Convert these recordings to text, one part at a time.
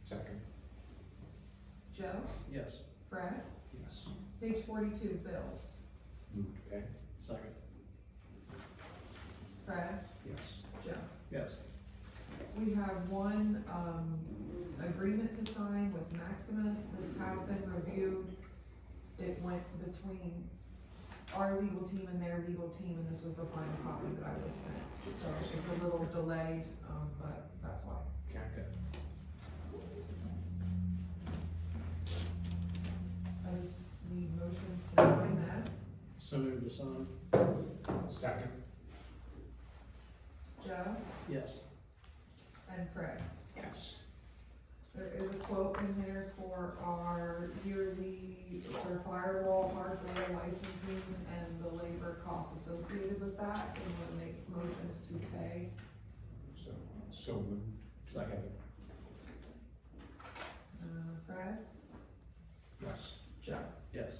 Second. Joe? Yes. Fred? Yes. Page 42, bills. Move to pay. Second. Fred? Yes. Joe? Yes. We have one, agreement to sign with Maximus. This has been reviewed. It went between our legal team and their legal team, and this was the final copy that I was sent. So it's a little delayed, but that's why. Okay. I just need motions to sign that. So moved to sign. Second. Joe Yes. and Fred. Yes. There is a quote in there for our yearly, for firewall hardware licensing and the labor costs associated with that, and we'll make motions to pay. So moved. Second. Fred? Yes. Joe? Yes.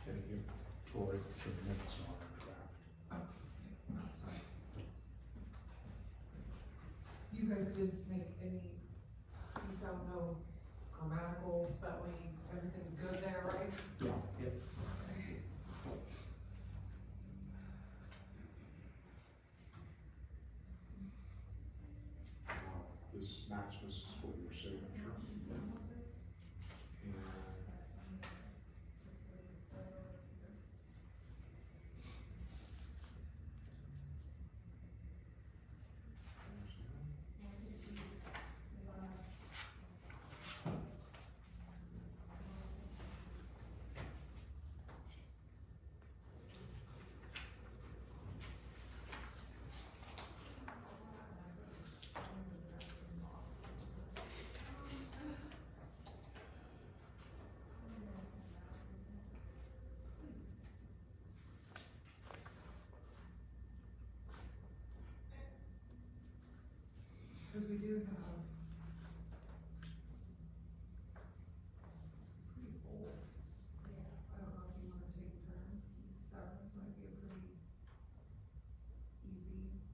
Can you give Troy the minutes on our draft? Oh, no, sorry. You guys didn't make any, you found no grammatical, spelling, everything's good there, right? Yeah. Yep. Okay. This Maximus is for your signature. And Cause we do have. Pretty full. I don't know if you wanna take turns, Severns might be a pretty easy. You know, nothing.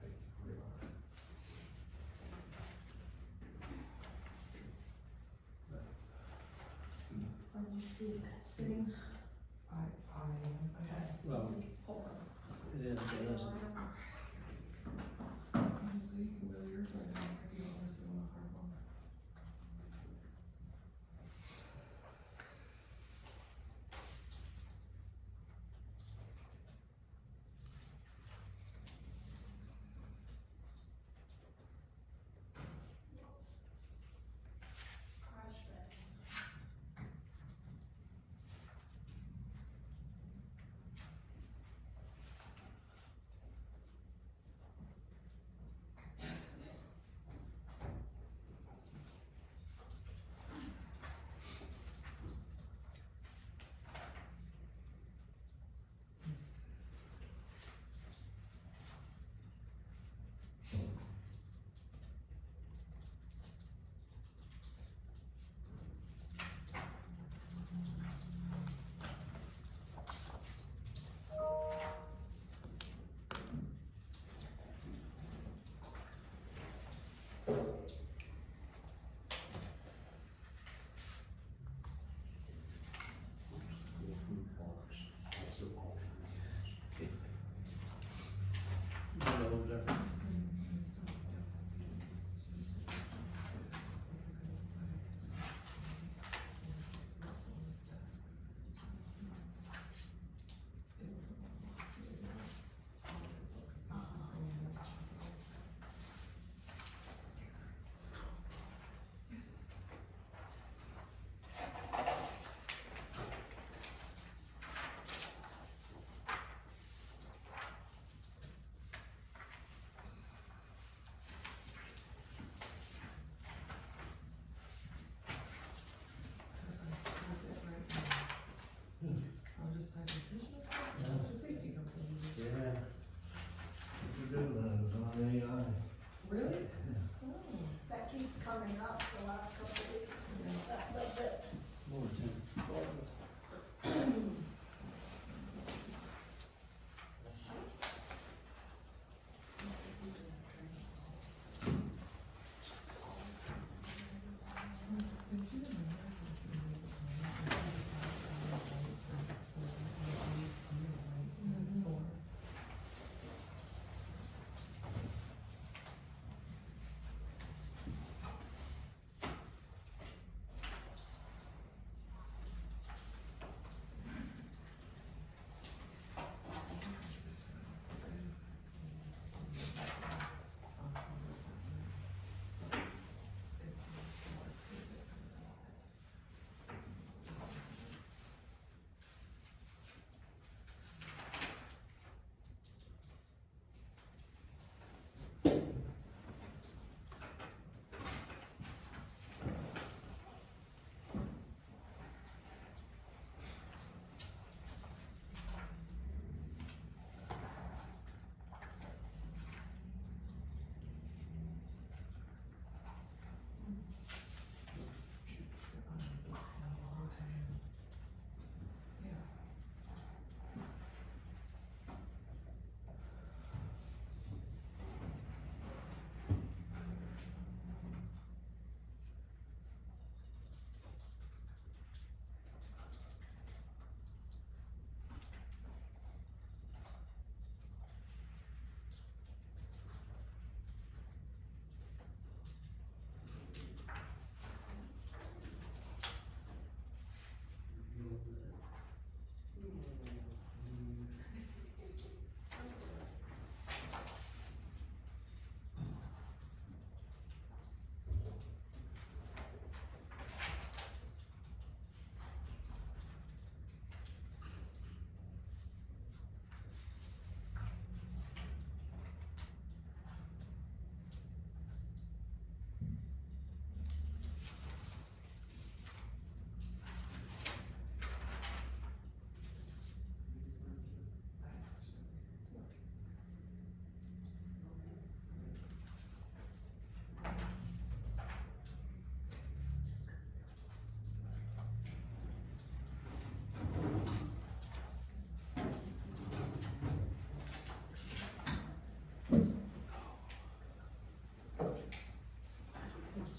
thank you for your. Are you sitting? I am ahead. Well, Hold on. it is, it is. Honestly, you can go yours right now, if you don't wanna sit on the hard one. Crash bed.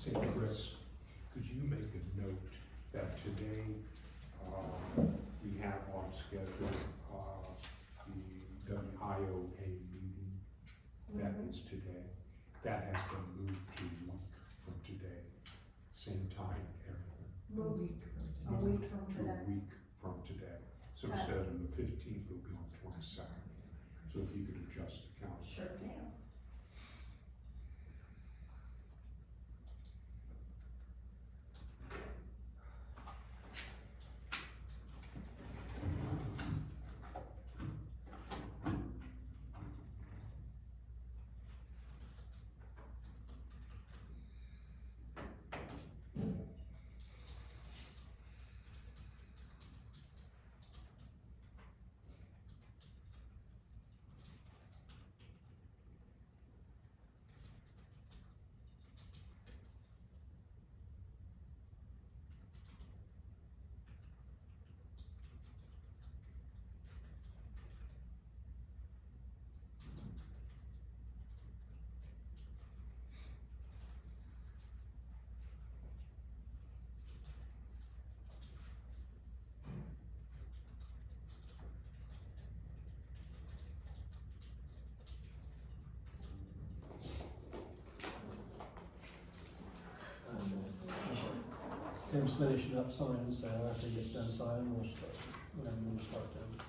Say, Chris, could you make a note that today, we have on schedule, the IOA meeting, that is today. That has been moved to a week from today, same time, everything. A week from A today. week from To today. a week from today. So instead of the 15th, it'll be on the 22nd. So if you could adjust the calendar. Sure can. Tim's finishing up signing, so after he gets done signing, we'll start, whenever we'll start them.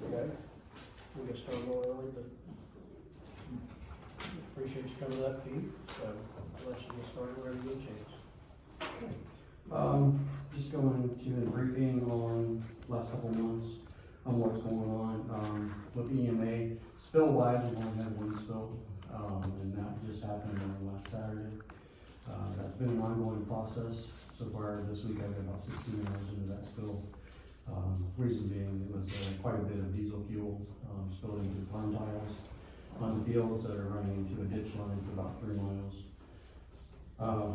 Okay, we'll get started a little early, but appreciate you coming up, Pete, so I'll let you get started whenever you get a chance. Just going to a briefing on last couple of months on what's going on, with EMA. Spill wise, we've only had one spill, and that just happened on last Saturday. That's been an ongoing process. So far this week, I've got about 16 hours into that spill. Reason being, it was quite a bit of diesel fuel, spilled into farm tiles on the fields that are running into a ditch line for about 3 miles.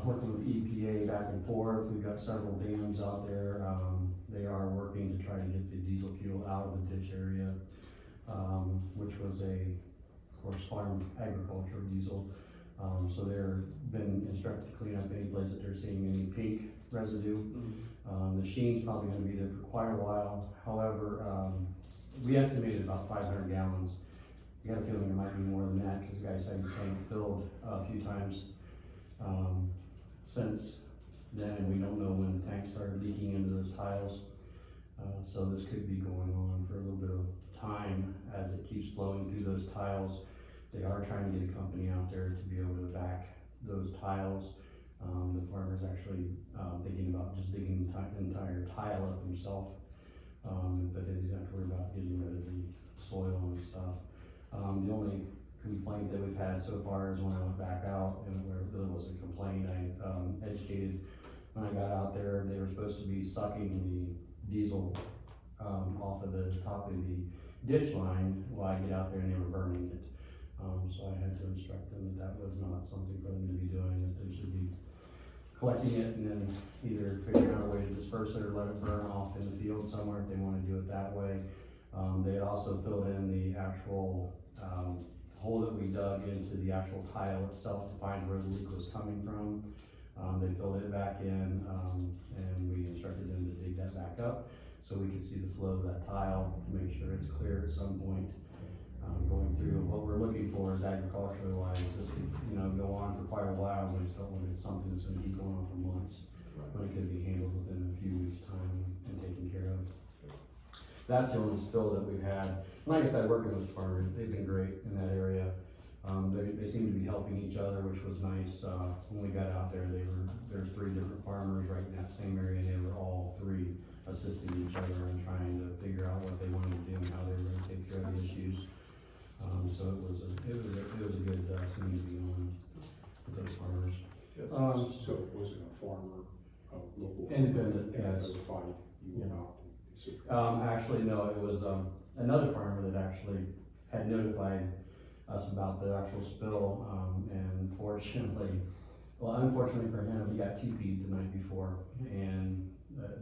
Working with EPA back and forth, we've got several dams out there. They are working to try to get the diesel fuel out of the ditch area, which was of course, farm agriculture diesel. So they're been instructed to clean up any place that they're seeing any pink residue. The sheen's probably gonna be there for quite a while. However, we estimated about 500 gallons. I got a feeling it might be more than that, because the guy said he's tank filled a few times since then, and we don't know when the tank started leaking into those tiles. So this could be going on for a little bit of time as it keeps flowing through those tiles. They are trying to get a company out there to be able to vac those tiles. The farmer's actually thinking about just digging the entire tile up himself, but he doesn't have to worry about getting rid of the soil and stuff. The only complaint that we've had so far is when I went back out, and where it really was a complaint, I educated, when I got out there, they were supposed to be sucking the diesel off of the top of the ditch line while I get out there, and they were burning it. So I had to instruct them that that was not something for them to be doing, that they should be collecting it and then either figuring out a way to disperse it or let it burn off in the field somewhere if they want to do it that way. They had also filled in the actual hole that we dug into the actual tile itself to find where the leak was coming from. They filled it back in, and we instructed them to dig that back up so we could see the flow of that tile to make sure it's clear at some point. Going through, what we're looking for is agriculturally wise, this could, go on for quite a while. We just don't want it something that's gonna keep going on for months, when it could be handled within a few weeks' time and taken care of. That's the only spill that we've had. Like I said, working with farmers, they've been great in that area. They seemed to be helping each other, which was nice. When we got out there, there's 3 different farmers right in that same area, and they were all 3 assisting each other and trying to figure out what they wanted to do and how they were gonna take care of the issues. So it was a good, scene to be on with those farmers. So it wasn't a farmer, a local. Independent, farmer, yes. that was a fight, you went out to see. Actually, no, it was, another farmer that actually had notified us about the actual spill, and unfortunately for him, he got TP'd the night before, and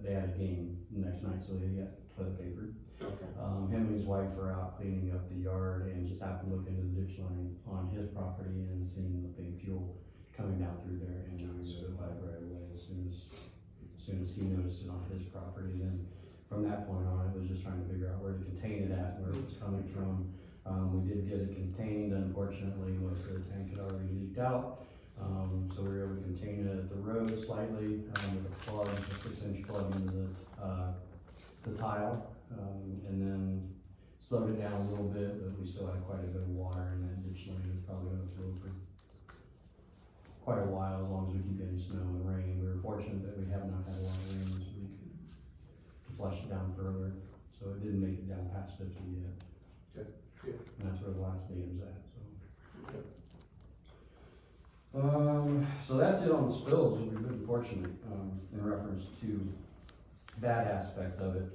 they had a game the next night, so he got toilet paper. Okay. Him and his wife were out cleaning up the yard and just happened to look into the ditch line on his property and seen the big fuel coming down through there, and he was notified right away as soon as he noticed it on his property. Then from that point on, it was just trying to figure out where to contain it at, where it was coming from. We did get it contained, unfortunately, most of the tank had already leaked out. So we were able to contain it at the road slightly, with a plug, a 6-inch plug into the tile, and then slowed it down a little bit, but we still had quite a bit of water in that ditch line. It's probably gonna flow for quite a while, as long as we keep getting snow and rain. We were fortunate that we have not had a lot of rain this week to flush it down further, so it didn't make it down past 50 yet. Good. And that's where the last dam's at, so. Good. So that's it on the spills. We've been fortunate, in reference to that aspect of it.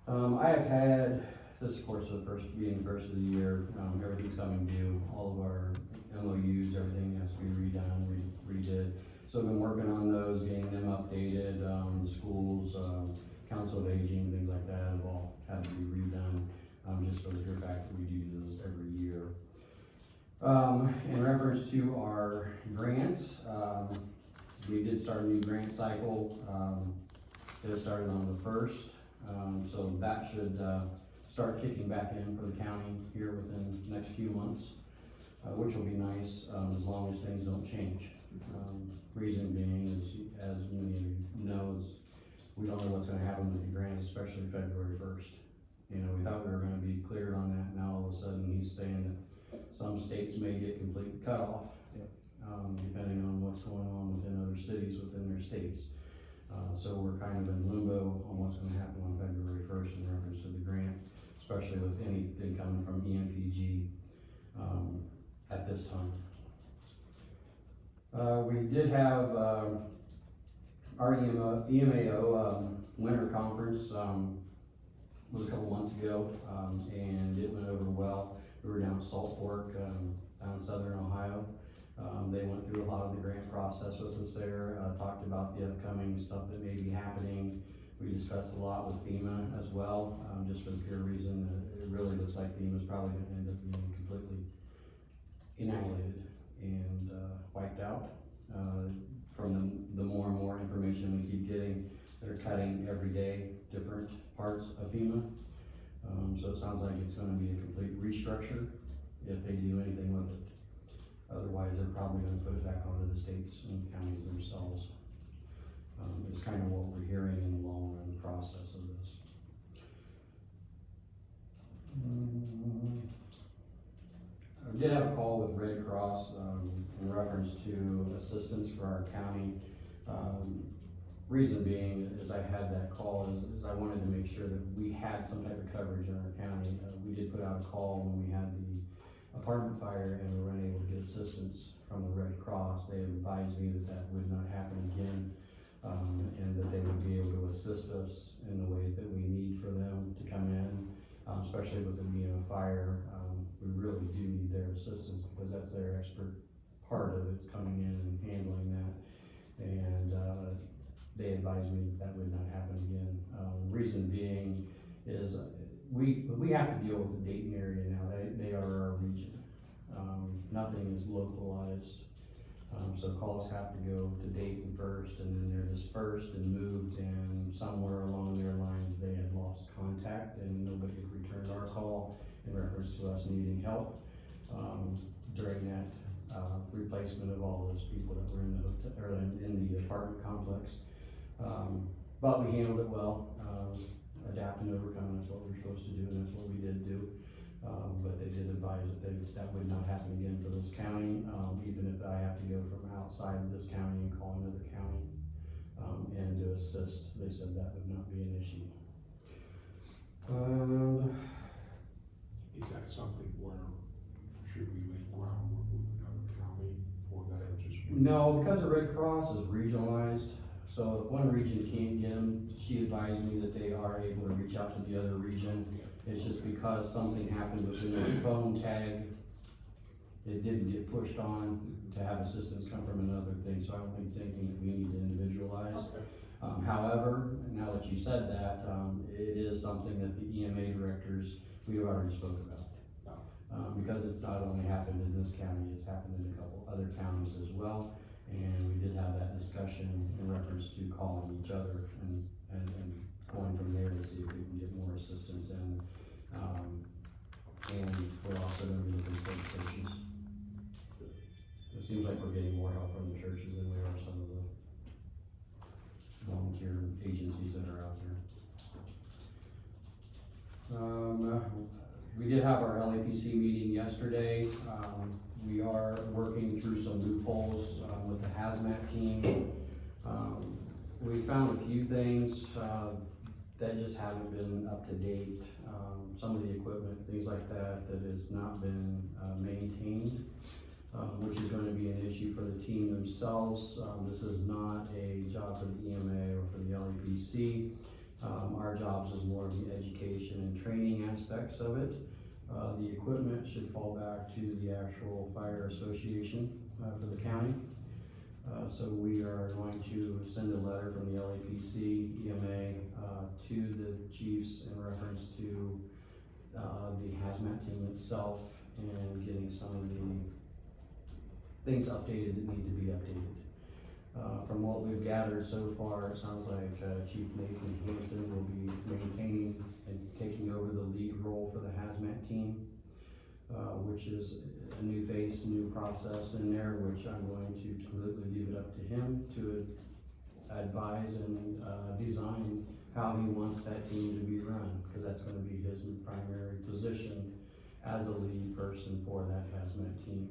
I have had, this of course, being the first of the year, everything's coming due, all of our MOUs, everything has to be redone, redid. So I've been working on those, getting them updated, the schools, council of aging, things like that, have all had to be redone, just for the pure fact that we do those every year. In reference to our grants, we did start a new grant cycle. It started on the 1st, so that should start kicking back in for the county here within the next few months, which will be nice, as long as things don't change. Reason being is, as many of you know, is we don't know what's gonna happen with the grants, especially February 1st. You know, we thought we were gonna be cleared on that, now all of a sudden he's saying that some states may get complete cutoff, depending on what's going on within other cities within their states. So we're kind of in limbo on what's gonna happen on February 1st in reference to the grant, especially with anything coming from EMPG, at this time. We did have, our EMAO, winter conference, was a couple months ago, and it went over well. We were down at Salt Fork, down in southern Ohio. They went through a lot of the grant process with us there, talked about the upcoming stuff that may be happening. We discussed a lot with FEMA as well, just for the pure reason that it really looks like FEMA's probably gonna end up being completely annihilated and wiped out. From the more and more information we keep getting, they're cutting every day different parts of FEMA. So it sounds like it's gonna be a complete restructure if they do anything with it. Otherwise, they're probably gonna put it back onto the states and counties themselves. It's kind of what we're hearing in the long run process of this. I did have a call with Red Cross, in reference to assistance for our county. Reason being is I had that call is I wanted to make sure that we had some type of coverage in our county. We did put out a call when we had the apartment fire and we were unable to get assistance from the Red Cross. They advised me that that would not happen again, and that they would be able to assist us in the ways that we need for them to come in, especially with it being a fire. We really do need their assistance because that's their expert part of it, coming in and handling that. And they advised me that that would not happen again. Reason being is we have to deal with the Dayton area now. They are our region. Nothing is localized. So calls have to go to Dayton first, and then they're dispersed and moved, and somewhere along their lines they had lost contact and nobody had returned our call in reference to us needing help during that replacement of all those people that were in the hotel, or in the apartment complex. But we handled it well, adapt and overcome. That's what we're supposed to do, and that's what we did do. But they did advise that that would not happen again for this county, even if I have to go from outside of this county and call another county, and to assist, they said that would not be an issue. Is that something where, should we lay groundwork with another county for that, or just? No, because the Red Cross is regionalized, so if one region can't get them, she advised me that they are able to reach out to the other region. It's just because something happened within the phone tag, it didn't get pushed on to have assistance come from another thing, so I don't think it's anything that we need to individualize. Okay. However, now that you said that, it is something that the EMA directors, we already spoke about. Because it's not only happened in this county, it's happened in a couple other counties as well. And we did have that discussion in reference to calling each other and going from there to see if we can get more assistance in. And we're also gonna be looking for the churches. It seems like we're getting more help from the churches than we are some of the volunteer agencies that are out there. We did have our LAPC meeting yesterday. We are working through some loopholes, with the hazmat team. We found a few things, that just haven't been up to date. Some of the equipment, things like that, that has not been, maintained, which is gonna be an issue for the team themselves. This is not a job for the EMA or for the LAPC. Our jobs is more of the education and training aspects of it. The equipment should fall back to the actual fire association, for the county. So we are going to send a letter from the LAPC, EMA, to the chiefs in reference to, the hazmat team itself and getting some of the things updated that need to be updated. From what we've gathered so far, it sounds like Chief Nathan Hampton will be maintaining and taking over the lead role for the hazmat team, which is a new face, new process in there, which I'm going to completely leave it up to him to advise and design how he wants that team to be run, because that's going to be his primary position as a lead person for that hazmat team.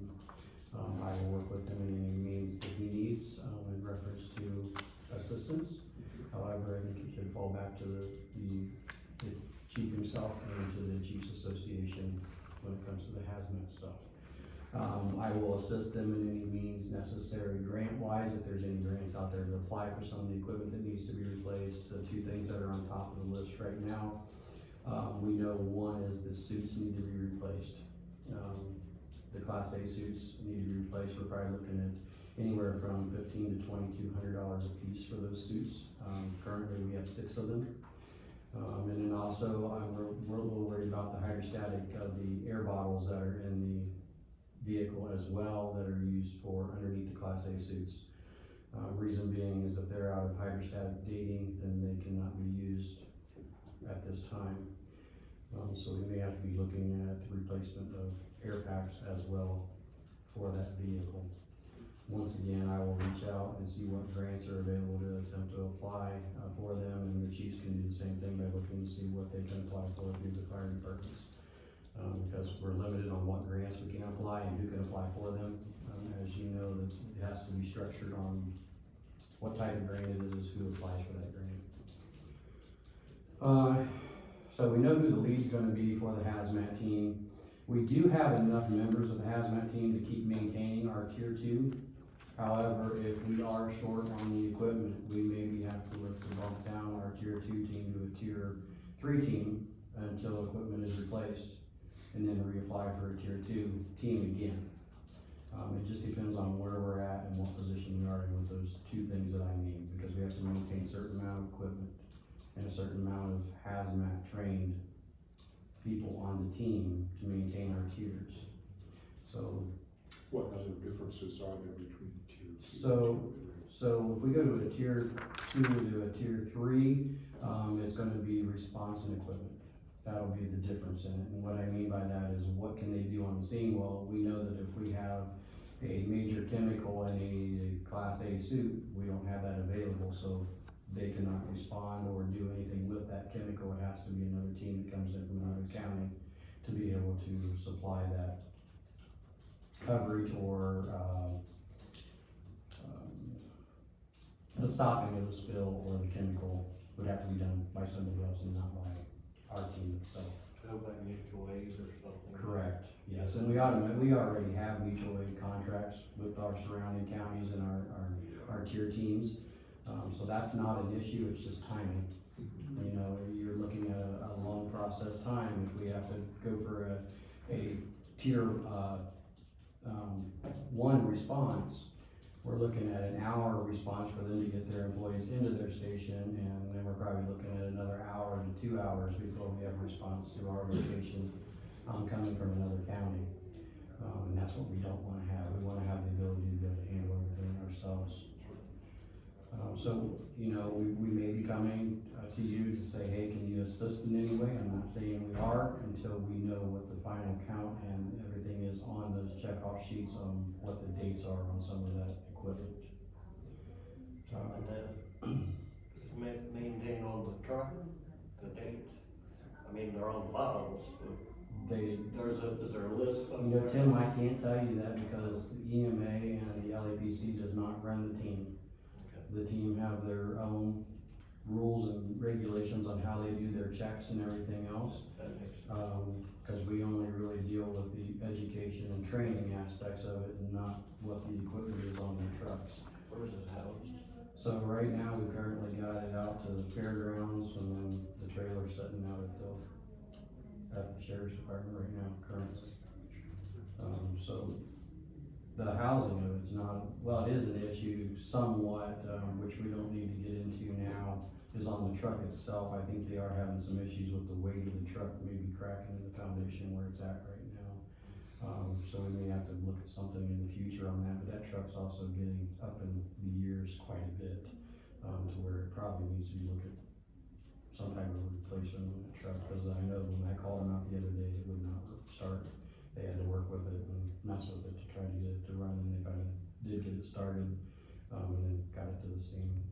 I will work with him in any means that he needs, in reference to assistance. However, I think it should fall back to the chief himself and to the Chiefs Association when it comes to the hazmat stuff. I will assist them in any means necessary grant-wise, if there's any grants out there to apply for some of the equipment that needs to be replaced. The two things that are on top of the list right now, we know one is the suits need to be replaced. The Class A suits need to be replaced. We're probably looking at anywhere from $1,500 to $2,200 a piece for those suits. Currently we have 6 of them. And then also, we're a little worried about the hydrostatic, the air bottles that are in the vehicle as well, that are used for underneath the Class A suits. Reason being is if they're out of hydrostatic dating, then they cannot be used at this time. So we may have to be looking at the replacement of air packs as well for that vehicle. Once again, I will reach out and see what grants are available to attempt to apply for them, and the chiefs can do the same thing by looking to see what they can apply for through the fire departments. Because we're limited on what grants we can apply and who can apply for them. As you know, it has to be structured on what type of grant it is, who applies for that grant. So we know who the lead's gonna be for the hazmat team. We do have enough members of the hazmat team to keep maintaining our tier 2. However, if we are short on the equipment, we maybe have to look to bump down our tier 2 team to a tier 3 team until equipment is replaced, and then reapply for a tier 2 team again. It just depends on where we're at and what position we are in with those 2 things that I named, because we have to maintain a certain amount of equipment and a certain amount of hazmat trained people on the team to maintain our tiers. So, What other differences are there between tier 2 So- and tier 3? so if we go to a tier 2 to a tier 3, it's gonna be response and equipment. That'll be the difference in it. And what I mean by that is, what can they do on the scene? Well, we know that if we have a major chemical in a Class A suit, we don't have that available, so they cannot respond or do anything with that chemical. It has to be another team that comes in from another county to be able to supply that coverage or, the stopping of the spill or the chemical would have to be done by somebody else and not by our team itself. So by mutual aid or something? Correct, yes, and we already have mutual aid contracts with our surrounding counties and our tier teams. So that's not an issue, it's just timing. You know, you're looking at a long process time. If we have to go for a tier, 1 response, we're looking at an hour response for them to get their employees into their station, and then we're probably looking at another hour to 2 hours before we have a response to our location, coming from another county. And that's what we don't wanna have. We wanna have the ability to be able to handle everything ourselves. So, you know, we may be coming to you to say, hey, can you assist in any way? I'm not saying we are until we know what the final count and everything is on those checkoff sheets on what the dates are on some of that equipment. And then, maintain on the truck, the dates, I mean, they're on the bottles, but is there a list You somewhere? know, Tim, I can't tell you that because the EMA and the LAPC does not run the team. The team have their own rules and regulations on how they do their checks and everything else. That makes sense. Cause we only really deal with the education and training aspects of it and not what the equipment is on their trucks. Where's it housed? So right now, we've currently got it out to the fairgrounds and then the trailer's sitting out at the sheriff's department right now currently. So the housing of it's not, well, it is an issue somewhat, which we don't need to get into now, is on the truck itself. I think they are having some issues with the weight of the truck, maybe cracking in the foundation where it's at right now. So we may have to look at something in the future on that, but that truck's also getting up in the years quite a bit, to where it probably needs to be looked at some type of replacement on the truck, because I know when I called them out the other day, it would not start. They had to work with it and mess with it to try to get it to run, and they finally did get it started, and then got it to the scene.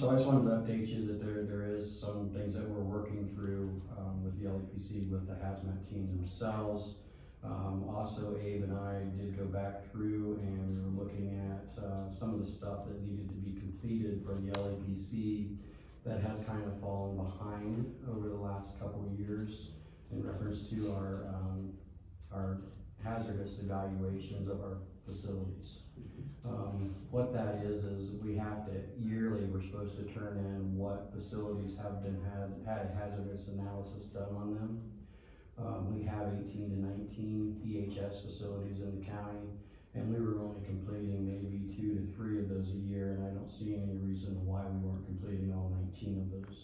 So I just wanted to update you that there is some things that we're working through, with the LAPC, with the hazmat team themselves. Also, Abe and I did go back through and we were looking at, some of the stuff that needed to be completed for the LAPC that has kind of fallen behind over the last couple of years in reference to our hazardous evaluations of our facilities. What that is we have to, yearly, we're supposed to turn in what facilities have had a hazardous analysis done on them. We have 18 to 19 EHS facilities in the county, and we were only completing maybe 2 to 3 of those a year, and I don't see any reason why we weren't completing all 19 of those.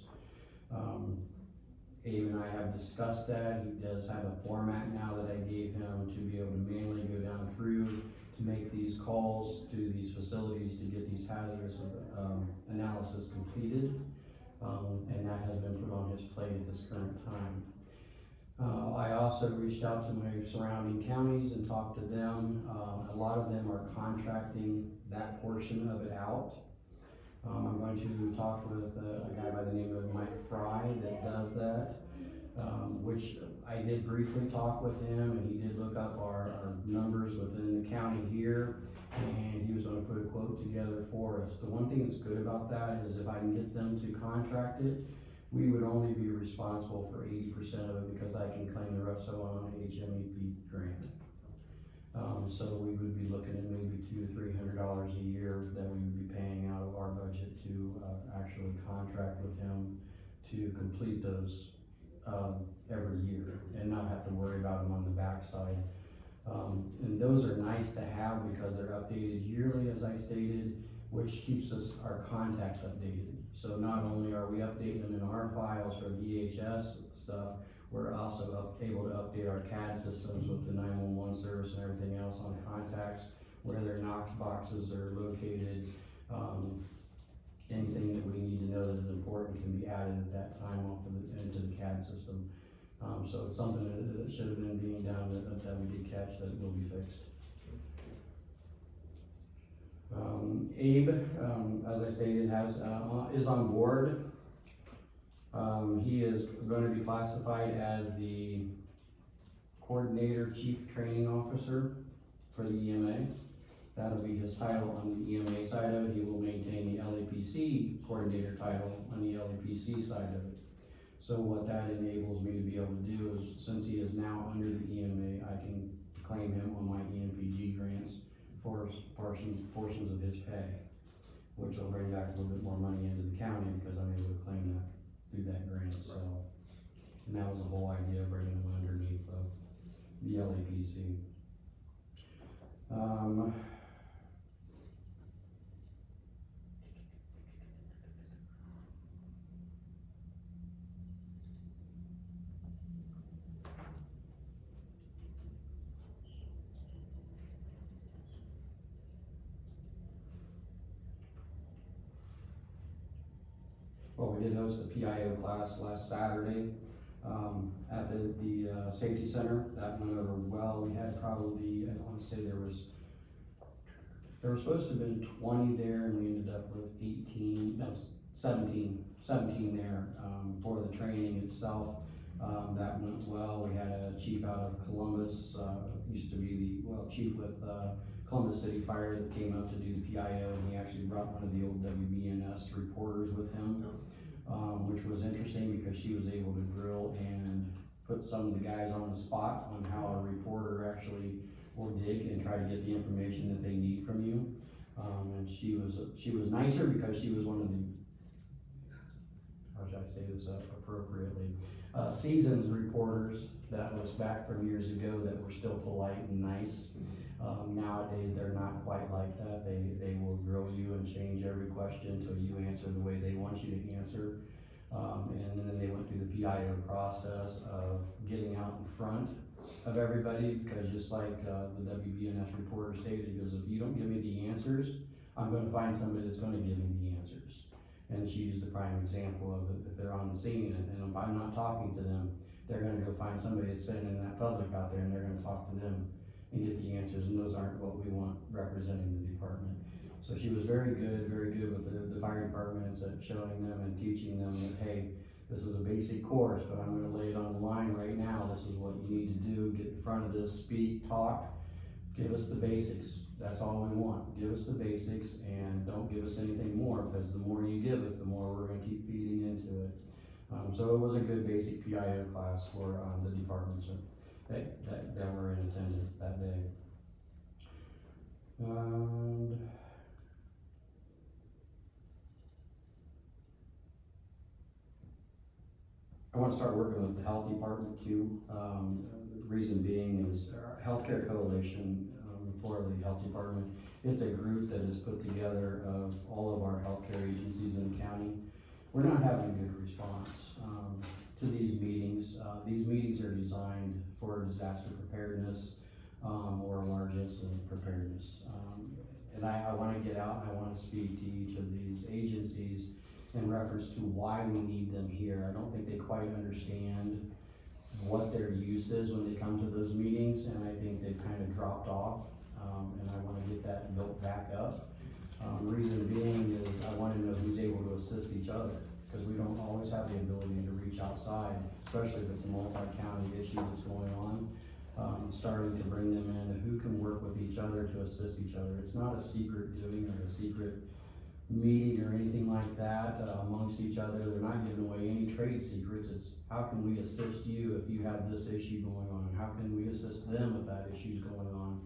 Abe and I have discussed that. He does have a format now that I gave him to be able to manually go down through to make these calls to these facilities to get these hazardous analysis completed, and that has been put on his plate at this current time. I also reached out to my surrounding counties and talked to them. A lot of them are contracting that portion of it out. I'm going to talk with a guy by the name of Mike Fry that does that, which I did briefly talk with him, and he did look up our numbers within the county here, and he was gonna put a quote together for us. The one thing that's good about that is if I can get them to contract it, we would only be responsible for 80% of it because I can claim the rest of it on an HMEP grant. So we would be looking at maybe $200 to $300 a year that we would be paying out of our budget to actually contract with him to complete those every year and not have to worry about them on the backside. And those are nice to have because they're updated yearly, as I stated, which keeps our contacts updated. So not only are we updating them in our files for the EHS stuff, we're also able to update our CAD systems with the 911 service and everything else on contacts, where their Knox boxes are located. Anything that we need to know that is important can be added at that time into the CAD system. So it's something that should have been being done that we did catch that will be fixed. Abe, as I stated, is on board. He is going to be classified as the Coordinator Chief Training Officer for the EMA. That'll be his title on the EMA side of it. He will maintain the LAPC Coordinator title on the LAPC side of it. So what that enables me to be able to do is, since he is now under the EMA, I can claim him on my EMPG grants for portions of his pay, which will bring back a little bit more money into the county because I'm able to claim that through that grant, so. And that was the whole idea of bringing him underneath the LAPC. Well, we did host a PIO class last Saturday, at the safety center. That went over well. We had probably, I want to say there were supposed to have been 20 there, and we ended up with 17 there, for the training itself. That went well. We had a chief out of Columbus, used to be chief with, Columbus City Fire, that came up to do the PIO, and he actually brought one of the old WBNS reporters with him, which was interesting because she was able to grill and put some of the guys on the spot on how a reporter actually will dig and try to get the information that they need from you. And she was nicer because she was one of the, how should I say this appropriately, seasoned reporters that was back from years ago that were still polite and nice. Nowadays, they're not quite like that. They will grill you and change every question until you answer the way they want you to answer. And then they went through the PIO process of getting out in front of everybody, because just like the WBNS reporter stated, because if you don't give me the answers, I'm going to find somebody that's going to give me the answers. And she used the prime example of if they're on the scene and if I'm not talking to them, they're going to go find somebody that's sitting in that public out there, and they're going to talk to them and get the answers, and those aren't what we want representing the department. So she was very good with the fire departments at showing them and teaching them that, hey, this is a basic course, but I'm gonna lay it on the line right now. This is what you need to do. Get in front of this, speak, talk, give us the basics. That's all we want. Give us the basics, and don't give us anything more, because the more you give us, the more we're gonna keep feeding into it. So it was a good basic PIO class for the departments that were in attendance that day. And I want to start working with the health department too. The reason being is our healthcare coalition for the health department. It's a group that is put together of all of our healthcare agencies in the county. We're not having a good response to these meetings. These meetings are designed for disaster preparedness or large incident preparedness. And I want to get out and I want to speak to each of these agencies in reference to why we need them here. I don't think they quite understand what their use is when they come to those meetings, and I think they've kind of dropped off, and I want to get that built back up. Reason being is I want to know who's able to assist each other, because we don't always have the ability to reach outside, especially if it's a multi-county issue that's going on. Starting to bring them in, who can work with each other to assist each other. It's not a secret doing or a secret meeting or anything like that amongst each other. They're not giving away any trade secrets. It's how can we assist you if you have this issue going on, and how can we assist them if that issue's going on.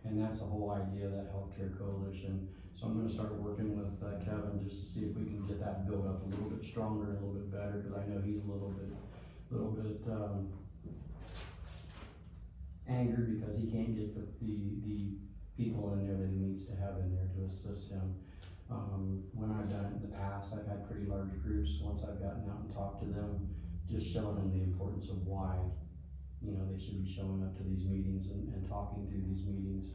And that's the whole idea of that healthcare coalition. So I'm going to start working with Kevin just to see if we can get that built up a little bit stronger and a little bit better, because I know he's a little bit angered because he can't get the people in there that he needs to have in there to assist him. When I've done it in the past, I've had pretty large groups. Once I've gotten out and talked to them, just showing them the importance of why, they should be showing up to these meetings and talking through these meetings.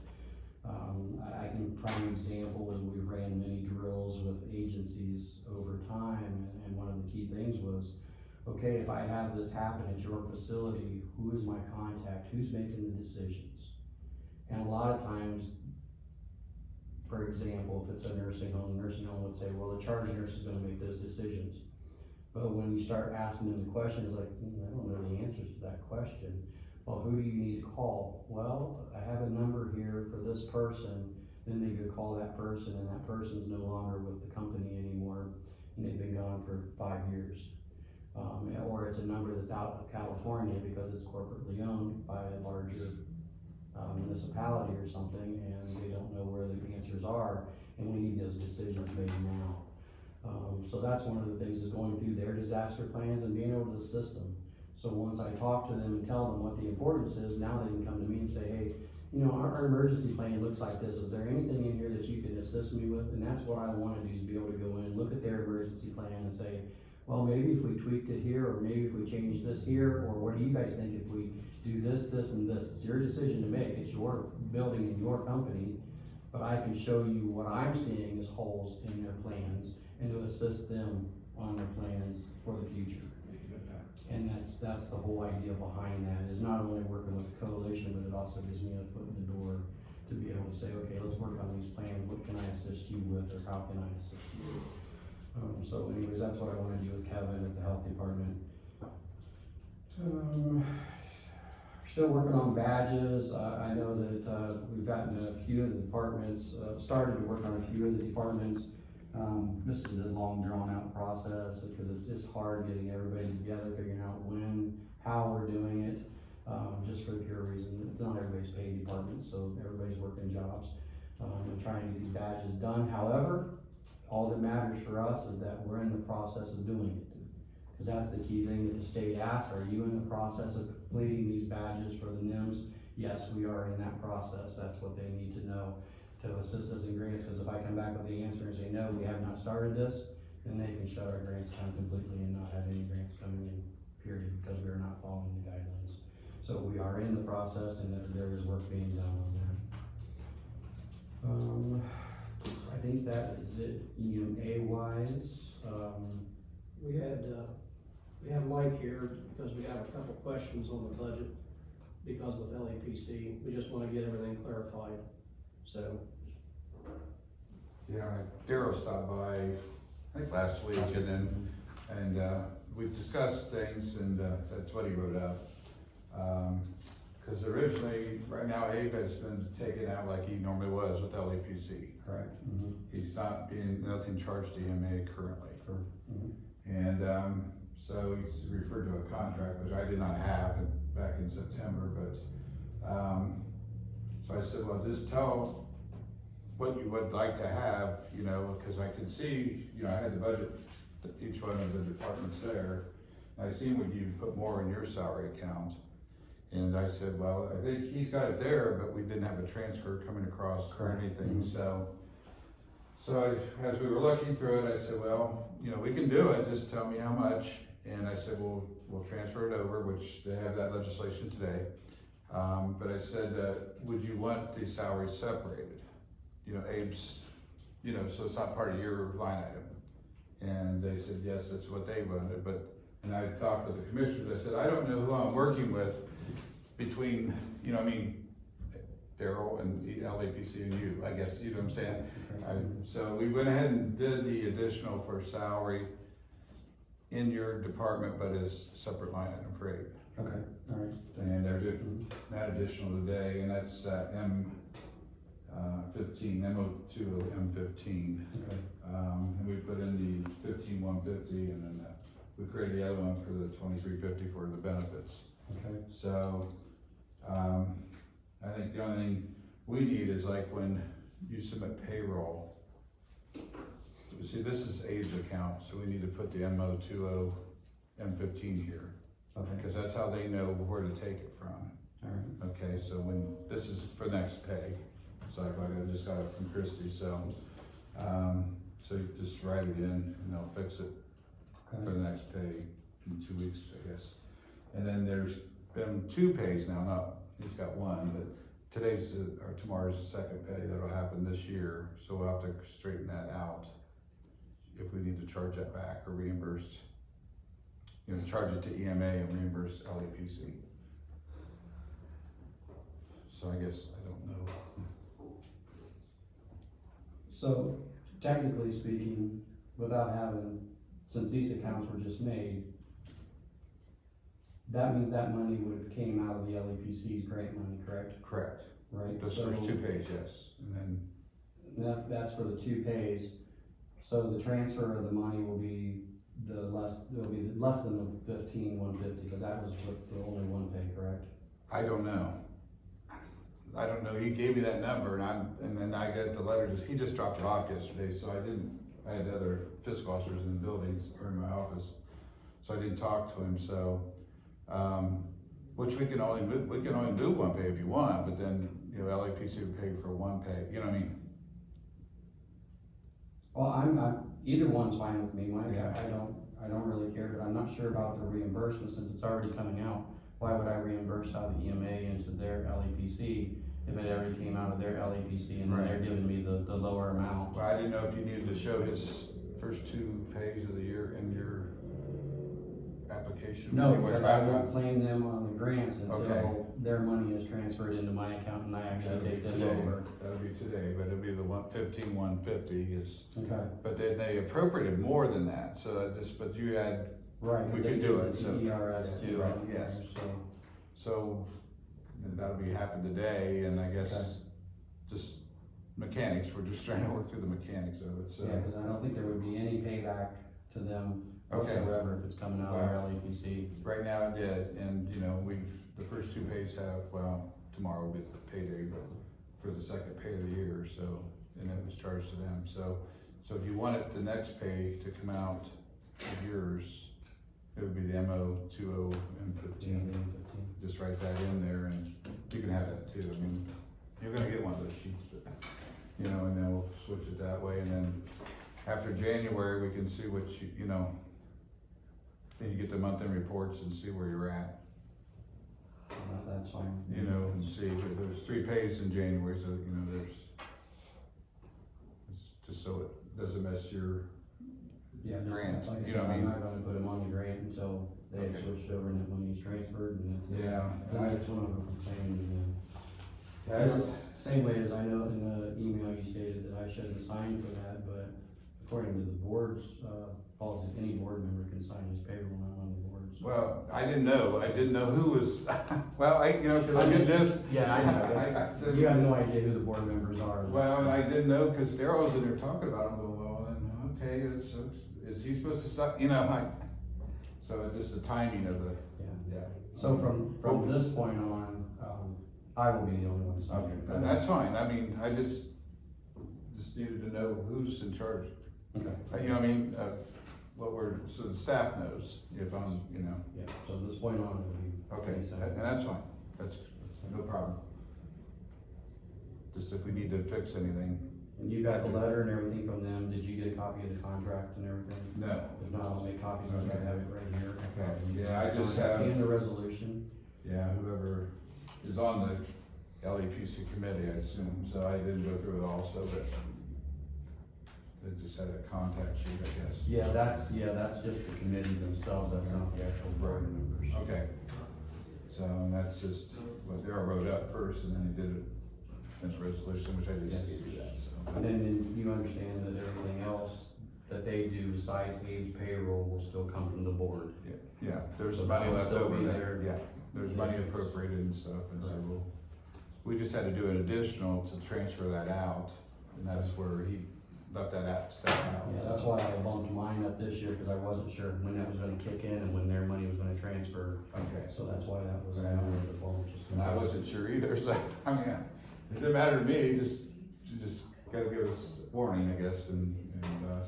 I can prime example is we ran many drills with agencies over time, and one of the key things was, okay, if I have this happen at your facility, who is my contact? Who's making the decisions? And a lot of times, for example, if it's a nursing home would say, well, the charge nurse is gonna make those decisions. But when you start asking them the question, it's like, I don't know the answers to that question. Well, who do you need to call? Well, I have a number here for this person. Then they go call that person, and that person's no longer with the company anymore, and they've been gone for 5 years. Or it's a number that's out of California because it's corporately owned by a larger municipality or something, and they don't know where the answers are, and we need those decisions made now. So that's one of the things, is going through their disaster plans and being able to assist them. So once I talk to them and tell them what the importance is, now they can come to me and say, hey, you know, our emergency plan looks like this. Is there anything in here that you can assist me with? And that's what I wanna do, is be able to go in and look at their emergency plan and say, well, maybe if we tweaked it here, or maybe if we changed this here, or what do you guys think if we do this, this, and this? It's your decision to make. It's your building and your company, but I can show you what I'm seeing as holes in their plans and to assist them on their plans for the future. And that's the whole idea behind that, is not only working with the coalition, but it also gives me a foot in the door to be able to say, okay, let's work on these plans. What can I assist you with, or how can I assist you? So anyways, that's what I wanna do with Kevin at the health department. Still working on badges. I know that, we've gotten a few of the departments, started to work on a few of the departments. This is a long drawn out process, because it's just hard getting everybody together, figuring out when, how we're doing it, just for the pure reason, it's not everybody's paid department, so everybody's working jobs, and trying to get these badges done. However, all that matters for us is that we're in the process of doing it. Cause that's the key thing that the state asks, are you in the process of completing these badges for the NIMS? Yes, we are in that process. That's what they need to know to assist us in grants, cause if I come back with the answer and say, no, we have not started this, then they can shut our grants down completely and not have any grants coming in, period, because we're not following the guidelines. So we are in the process, and there is work being done on that. I think that is it, EMA wise. We have Mike here because we have a couple questions on the budget, because with LAPC, we just wanna get everything clarified, so. Yeah, Daryl stopped by, I think last week, and we discussed things, and that's what he wrote up. Cause originally, right now Abe has been taken out like he normally was with LAPC. Correct. He's not being, nothing charged to EMA currently. And so he's referred to a contract, which I did not have back in September, but, so I said, well, just tell what you would like to have, you know, cause I could see, you know, I had the budget, each one of the departments there. And I seen what you put more in your salary account. And I said, well, I think he's got it there, but we didn't have a transfer coming across or anything, so as we were looking through it, I said, well, you know, we can do it, just tell me how much. And I said, well, we'll transfer it over, which they have that legislation today. But I said, would you want the salaries separated? You know, Abe's, you know, so it's not part of your line item. And they said, yes, that's what they wanted, and I talked with the commissioners, I said, I don't know who I'm working with between, you know, I mean, Daryl and LAPC and you, I guess, you know what I'm saying? So we went ahead and did the additional for salary in your department, but as separate line item for Abe. Okay, all right. And they're doing that additional today, and that's M15, M02, M15. Okay. And we put in the 15,150, and then we created the other one for the 2350 for the benefits. Okay. So, I think the only thing we need is like when you submit payroll. See, this is Abe's account, so we need to put the M020, M15 here. Okay. Because that's how they know where to take it from. All right. Okay, so when, this is for next pay. So like I just got it from Christie, so, so you just write it in and they'll fix it for the next pay in 2 weeks, I guess. And then there's been 2 pays now, he's got 1, but today's, or tomorrow's the second pay that'll happen this year. So we'll have to straighten that out if we need to charge that back or reimbursed. You know, charge it to EMA and reimburse LAPC. So I guess, I don't know. So technically speaking, without having since these accounts were just made, that means that money would have came out of the LEPC's grant money, correct? Correct. Right? Those So- first 2 pays, yes, and then, That's for the 2 pays, so the transfer of the money will be it'll be less than the 15,150, because that was with the only 1 pay, correct? I don't know. I don't know, he gave me that number, and then I got the letter, he just dropped it off yesterday, so I had other fiscal officers in the buildings, or in my office, so I didn't talk to him, so, which we can only do 1 pay if you want, but then, you know, LAPC would pay for 1 pay, you know what I mean? Well, I'm, either one's fine with me, Mike, Yeah. I don't really care, but I'm not sure about the reimbursement, since it's already coming out. Why would I reimburse out of EMA into their LEPC if it already came out of their LEPC and then they're Right. giving me the lower amount? Well, I didn't know if you needed to show his first 2 pays of the year in your application. No, Anyway, because I won't claim them on the grants Okay. until their money is transferred into my account and I actually That'll be take them today. over. That'll be today, but it'll be the 15,150 is, Okay, but then they appropriated more than that, so but you had, right, We because they could do do it, the so- TERS yeah, too. right, on yes. there, So, so that'll be happening today, and I Okay. guess just mechanics, we're just trying to work through the mechanics of it, so. yeah, because I don't think there would be any payback to them Okay. whatsoever if it's coming out of our LEPC. Right now it did, and, you know, the first 2 pays tomorrow will be the payday, but for the second pay of the year, so, and it was charged to them, so if you wanted the next pay to come out of yours, it would be the MO 20 and 15. Just write that in there, and you can have that too, I mean, you're gonna get one of those sheets, but, you know, and then we'll switch it that way, and then after January, we can see what you know, then you get the monthly reports and see where you're at. That's fine. You know, and see, there's 3 pays in January, so, you know, it's just so it doesn't mess your, Yeah, no, grant, like I you said, know what I I'm mean? not gonna put them on the grant until they have Okay. switched over and that money's transferred and that's it. Yeah. Then that's when I'm complaining That's- again. Same way as I know in the email you stated that I shouldn't sign for that, but according to the board's, policy, any board member can sign his payroll, not on the board, so. well, I didn't know who was, well, you know, cause I did this. Yeah, I know, I that's- said- you have no idea who the board members are. Well, and I didn't know, cause Daryl was in there talking about him, going, well, then, okay, is he supposed to sign, you know, so it's just the timing of the, Yeah. yeah. So from this point on, I will be the only one signing. Okay, and that's fine, I mean, I just needed to know who's in charge. Okay. You know what I mean, so the staff knows if I'm, you know, Yeah, so this point on, it'll be. okay, it'll be signed. and that's fine, that's no problem. Just if we need to fix anything, And you got the letter and everything from them, did you get a copy of the contract and everything? no, If not, I'll make copies, I'll Okay. have it right here. Okay. Yeah, I just have- And the resolution. yeah, whoever is on the LEPC committee, I assume, so I didn't go through it all, so, but they just had a contact sheet, I guess. Yeah, that's just the committee themselves, that's not the actual board members. Okay, so and that's just what Daryl wrote up first, and then he did it as a resolution, which I just gave you that, so. And then you understand that everything else that they do besides Abe's payroll will still come from the board. Yeah, there's So money that'll left still over be there, there. yeah, there's money appropriated and stuff, and so we just had to do an additional to transfer that out, and that's where he left that stuff out. Yeah, that's why I bumped mine up this year, cause I wasn't sure when that was gonna kick in and when their money was gonna transfer. Okay, So that's why that was down with the bump. and I wasn't sure either, so, I mean, it didn't matter to me, you just gotta give us warning, I guess, and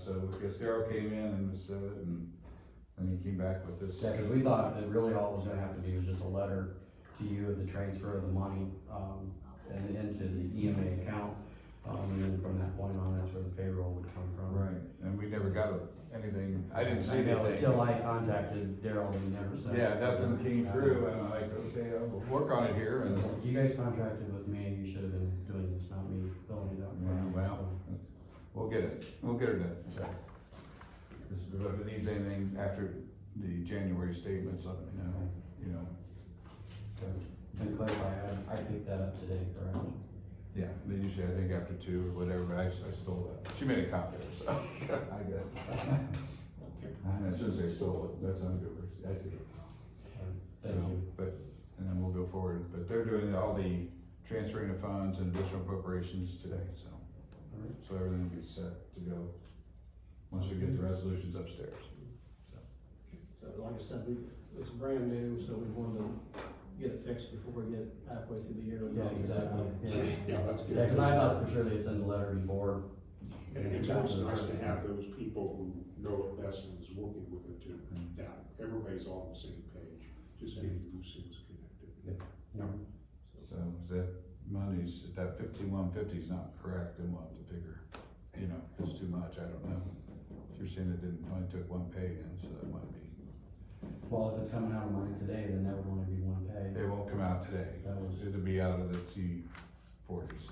so I guess Daryl came in and said it, and he came back with this. Yeah, cause we thought that really all it was gonna have to be was just a letter to you of the transfer of the money, and into the EMA account. And then from that point on, that's where the payroll would come from. Right, and we never got anything, I didn't see I know, anything. until I contacted Daryl, he never said. Yeah, nothing came through, and I'm like, okay, I'll work on it here, and, You guys contracted with me, you should have been doing this, not me filling it out. well, we'll get her done, so. If it needs anything after the January statements, let me know, you know. And clarify, I picked that up today, correct? Yeah, they usually, I think after 2 or whatever, but I stole that, she made a copy of it, so, I guess. Okay. And as soon as they stole it, that's ungooders, that's it. Thank So, you. but, and then we'll go forward, but they're doing all the transferring of funds and additional appropriations today, so. Alright. So everything will be set to go, once we get the resolutions upstairs. So like I said, it's brand new, so we wanted to get it fixed before we get halfway through the year. Yeah, exactly, yeah. Yeah, that's good. Yeah, cause I thought for sure they'd send a letter before. And it's always nice to have those people who know it best and is working with it too. Now, everybody's all on the same page, just getting loose ends connected. So if that money's, if that 5150 is not correct, then we'll have to figure, you know, if it's too much, I don't know. You're saying it only took one pay in, so that might be, Well, if it's coming out of mine today, then that would only be one pay. it won't come out today. That was- It'll be out of the T40s.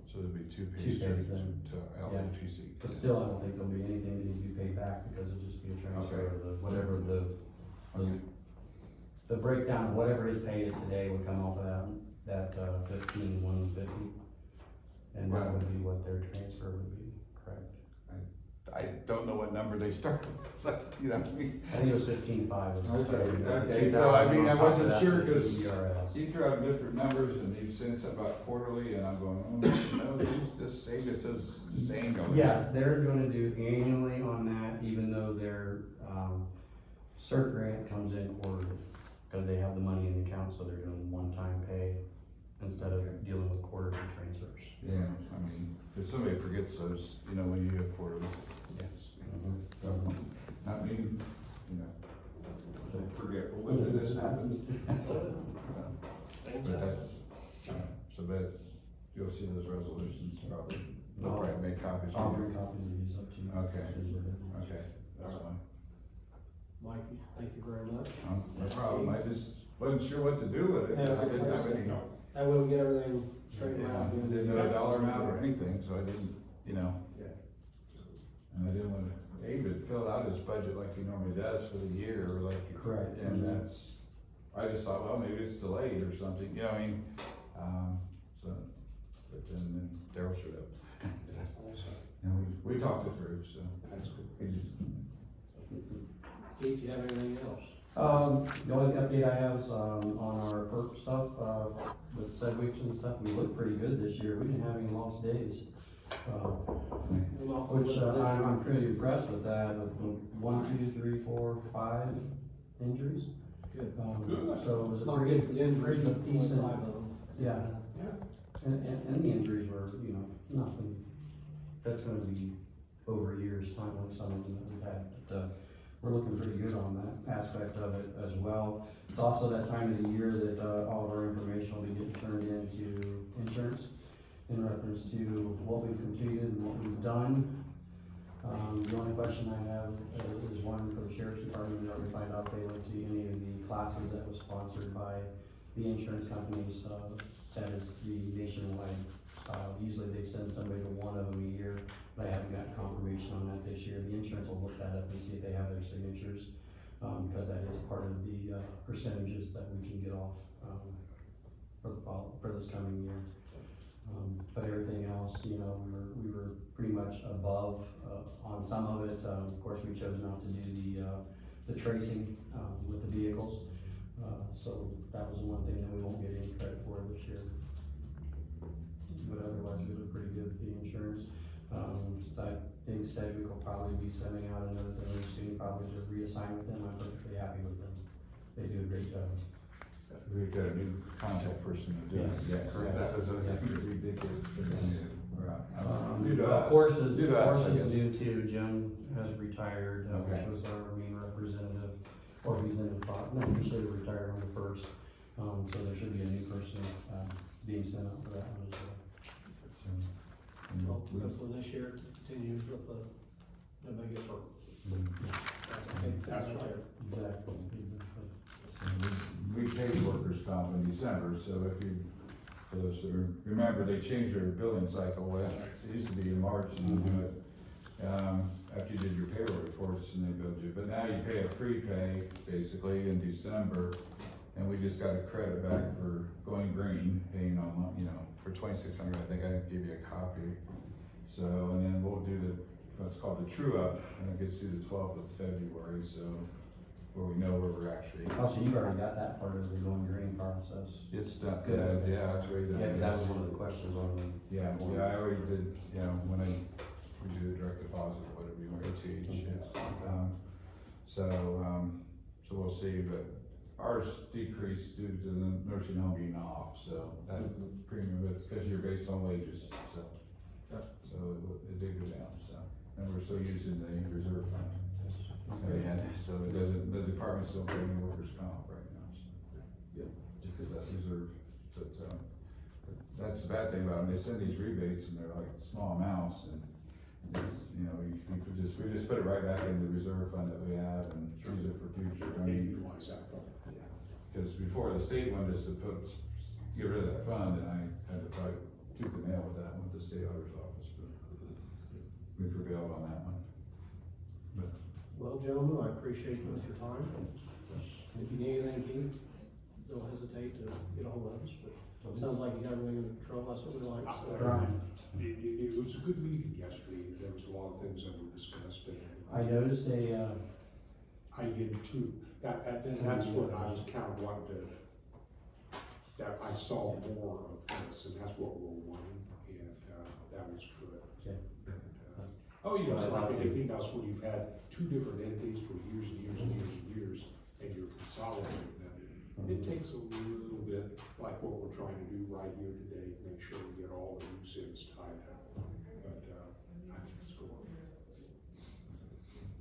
So there'll be two pays Two pays to then. LPC. But still, I don't think there'll be anything that needs to be paid back because it'll just be a transfer Okay. of the, whatever Okay. the breakdown, of whatever his pay is today would come off of that 15,150. And that would be what their transfer would be, correct? I don't know what number they started, so, you know, I think it was 15,500. Okay, so I mean, I wasn't sure, because cause you threw out different numbers and you said something about quarterly, and I'm going, oh, no, this say it says just annually. Yes, they're gonna do annually on that, even though their, CERT grant comes in quarterly. Cause they have the money in the account, so they're doing one-time pay instead of dealing with quarterly transfers. Yeah, I mean, if somebody forgets those, you know, when you have quarterly, Yes. so, not me, you know, forgetful, when this happens. But that's, so that, you'll see those resolutions probably, they'll probably make copies. I'll bring copies of these up to you. Okay. as soon as we're done. Okay, that's fine. Mikey, thank you very much. No problem, I just wasn't sure what to do with it, I didn't have any, That way we get everything straightened yeah, out. I didn't know a dollar amount or anything, so I didn't, you know. Yeah. And I didn't wanna, Abe had filled out his budget like he normally does for the year, or like. Correct. And that's, I just thought, well, maybe it's delayed or something, you know, I mean, so, but then Daryl showed up. And we talked it through, so. That's good. We just, Keith, you have anything else? The only update I have is, on our perk stuff, with Sedgwick and stuff, we looked pretty good this year, we didn't have any lost days. Which, I'm pretty impressed with that, with 1, 2, 3, 4, 5 injuries. Good. So it was a Not pretty good for the injuries, pretty but only decent, 5 of them. yeah, Yeah. and the injuries were, you know, nothing, that's gonna be over a year's time, like some of them that we've had, but, we're looking pretty good on that aspect of it as well. It's also that time of the year that, all of our information will be getting turned into insurance in reference to what we've completed and what we've done. The only question I have is one for the sheriff's department, that we find out if they went to any of the classes that was sponsored by the insurance companies, that is the nationwide style. Usually they send somebody to one of them a year, but I haven't gotten confirmation on that this year. The insurance will look that up and see if they have their signatures, because that is part of the, percentages that we can get off, for this coming year. But everything else, you know, we were pretty much above, on some of it. Of course, we chose not to do the tracing, with the vehicles. So that was one thing that we won't get any credit for this year. But otherwise, we look pretty good with the insurance. I think Sedgwick will probably be sending out another thing soon, probably to reassign with them. I'm perfectly happy with them. They do a great job. we've got a new contact person to do it, Yes, yeah, correct. that was a ridiculous. Of New to us. course, New to us, I is guess. new too. Jim has retired, Okay. which was our main representative, or he's in the no, he should have retired on the first. So there should be a new person, being sent out for that one as well. Well, hopefully this year continues with the biggest work. That's right. Exactly. We paid workers' comp in December, so if you, for those that remember, they changed their billing cycle, well, it used to be in March and you do it, after you did your payroll reports and they billed you, but now you pay a prepay, basically, in December, and we just got a credit back for going green, paying on, you know, for $2,600, I think I gave you a copy. So, and then we'll do the what's called a true up, and it gets through the 12th of February, so, where we know where we're actually. Oh, so you've already got that part of the going green process? It's done, Good. yeah, it's already done. Yeah, 'cause that was one of the questions on the. Yeah, I already did, you know, when we do the direct deposit, or whatever you want, ACH, yes. So we'll see, but ours decreased due to the nursing home being off, so that premium, it's because you're based on wages, so. So it did go down, so, and we're still using the reserve fund. And so it doesn't, the department still paying workers' comp right now, so. Yep. Because that reserve, but that's the bad thing about them, they send these rebates and they're like small amounts, and it's, you know, we just put it right back in the reserve fund that we have and use it for future, I mean. Utilize that fund. Because before, the state wanted us to get rid of that fund, and I had to fight tooth and nail with that one with the state auditor's office, but we prevailed on that one. But Well, gentlemen, I appreciate both your time. If you need anything, Keith, don't hesitate to get a hold of us, but it sounds like you got everything under control, that's what we like, so. Right. It was a good meeting yesterday, there was a lot of things that were discussed, and I noticed I did too. That's what I was kind of wanting to, that I saw more of this, and that's what we're wanting, and, that was good. Okay. And, oh, you know, it's like anything else, when you've had two different entities for years and years and years and years, and you're consolidating them, it takes a little bit, like what we're trying to do right here today, make sure we get all the loose ends tied up, but, I think it's going.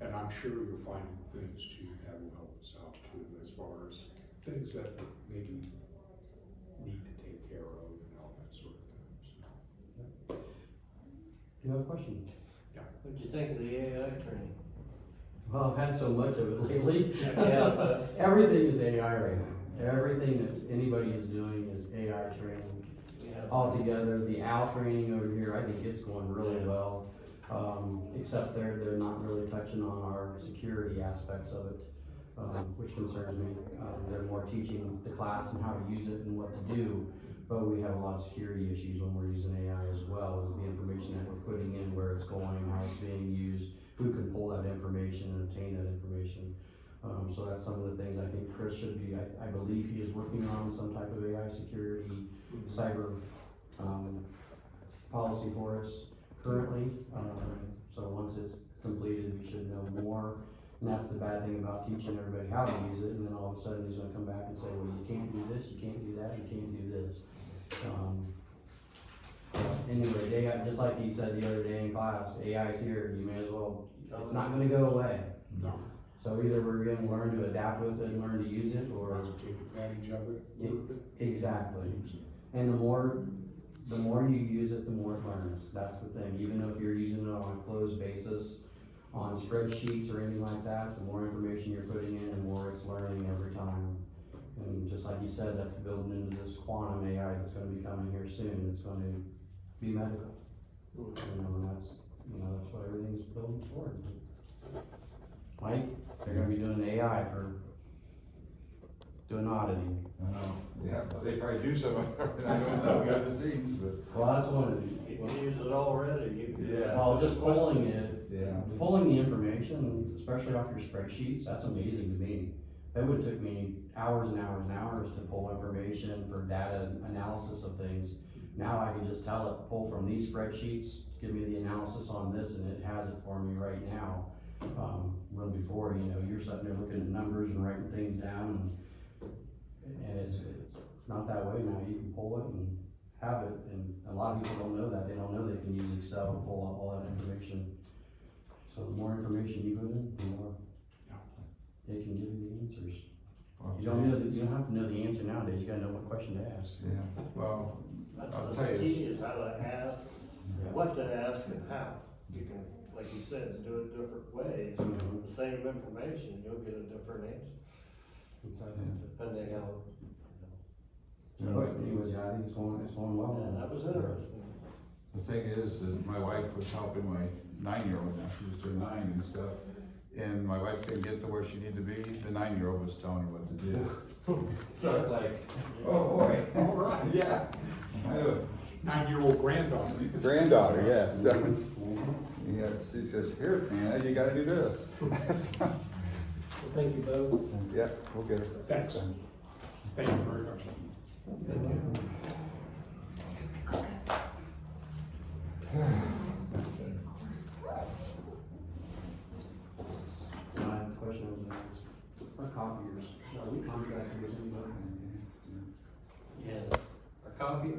And I'm sure you're finding things too that will help us out too, as far as things that maybe need to take care of and all that sort of thing, so. Do you have a question? What'd you think of the AI training? Well, I've had so much of it lately. Yeah, but- Everything is AI right now. Everything that anybody is doing is AI training. Yeah. Altogether, the OWL training over here, I think it's going really well. Except they're not really touching on our security aspects of it, which concerns me. They're more teaching the class and how to use it and what to do. But we have a lot of security issues when we're using AI as well, with the information that we're putting in, where it's going, how it's being used, who can pull that information and obtain that information. So that's some of the things I think Chris should be, I believe he is working on some type of AI security, cyber, policy for us currently. So once it's completed, we should know more. And that's the bad thing about teaching everybody how to use it, and then all of a sudden he's gonna come back and say, well, you can't do this, you can't do that, you can't do this. Anyway, AI, just like he said the other day in class, AI is here, you may as well, it's not gonna go away. No. So either we're gonna learn to adapt with it and learn to use it, or. Take advantage of it. Yeah, exactly. And the more you use it, the more it learns. That's the thing. Even if you're using it on a closed basis, on spreadsheets or anything like that, the more information you're putting in, the more it's learning every time. And just like you said, that's building into this quantum AI that's gonna be coming here soon. It's gonna be medical. You know, and that's what everything's building toward. Mike, they're gonna be doing AI for doing auditing. Yeah, well, they probably do some of it, I don't know, behind the scenes, but. Well, that's one of the. You can use it already. Yeah. Well, just pulling it, Yeah. pulling the information, especially off your spreadsheets, that's amazing to me. It would took me hours and hours and hours to pull information for data analysis of things. Now I can just tell it, pull from these spreadsheets, give me the analysis on this, and it has it for me right now. When before, you're sitting there looking at numbers and writing things down, and it's not that way now. You can pull it and have it, and a lot of people don't know that. They don't know they can use Excel to pull up all that information. So the more information you put in, the more they can give you the answers. You don't have to know the answer nowadays. You gotta know what question to ask. Yeah, well, That's I'll the tell you. key, is how to ask, what to ask and how. You can, like you said, do it different ways. Mhm. The same information, you'll get a different answer, depending on. But anyways, I think it's going well. Yeah, that was interesting. The thing is, that my wife was helping my 9-year-old, now she just turned 9 and stuff, and my wife didn't get to where she needed to be, the 9-year-old was telling her what to do. So it's like, oh boy. All right. Yeah. I know. 9-year-old granddaughter. Granddaughter, yes. Yes, he says, here, man, you gotta do this. So, Well, thank you both. yeah, we'll get it. Thanks. Thank you very much. I have a question I was gonna ask. Our copiers, are we contracted with anybody? Yeah, our copier,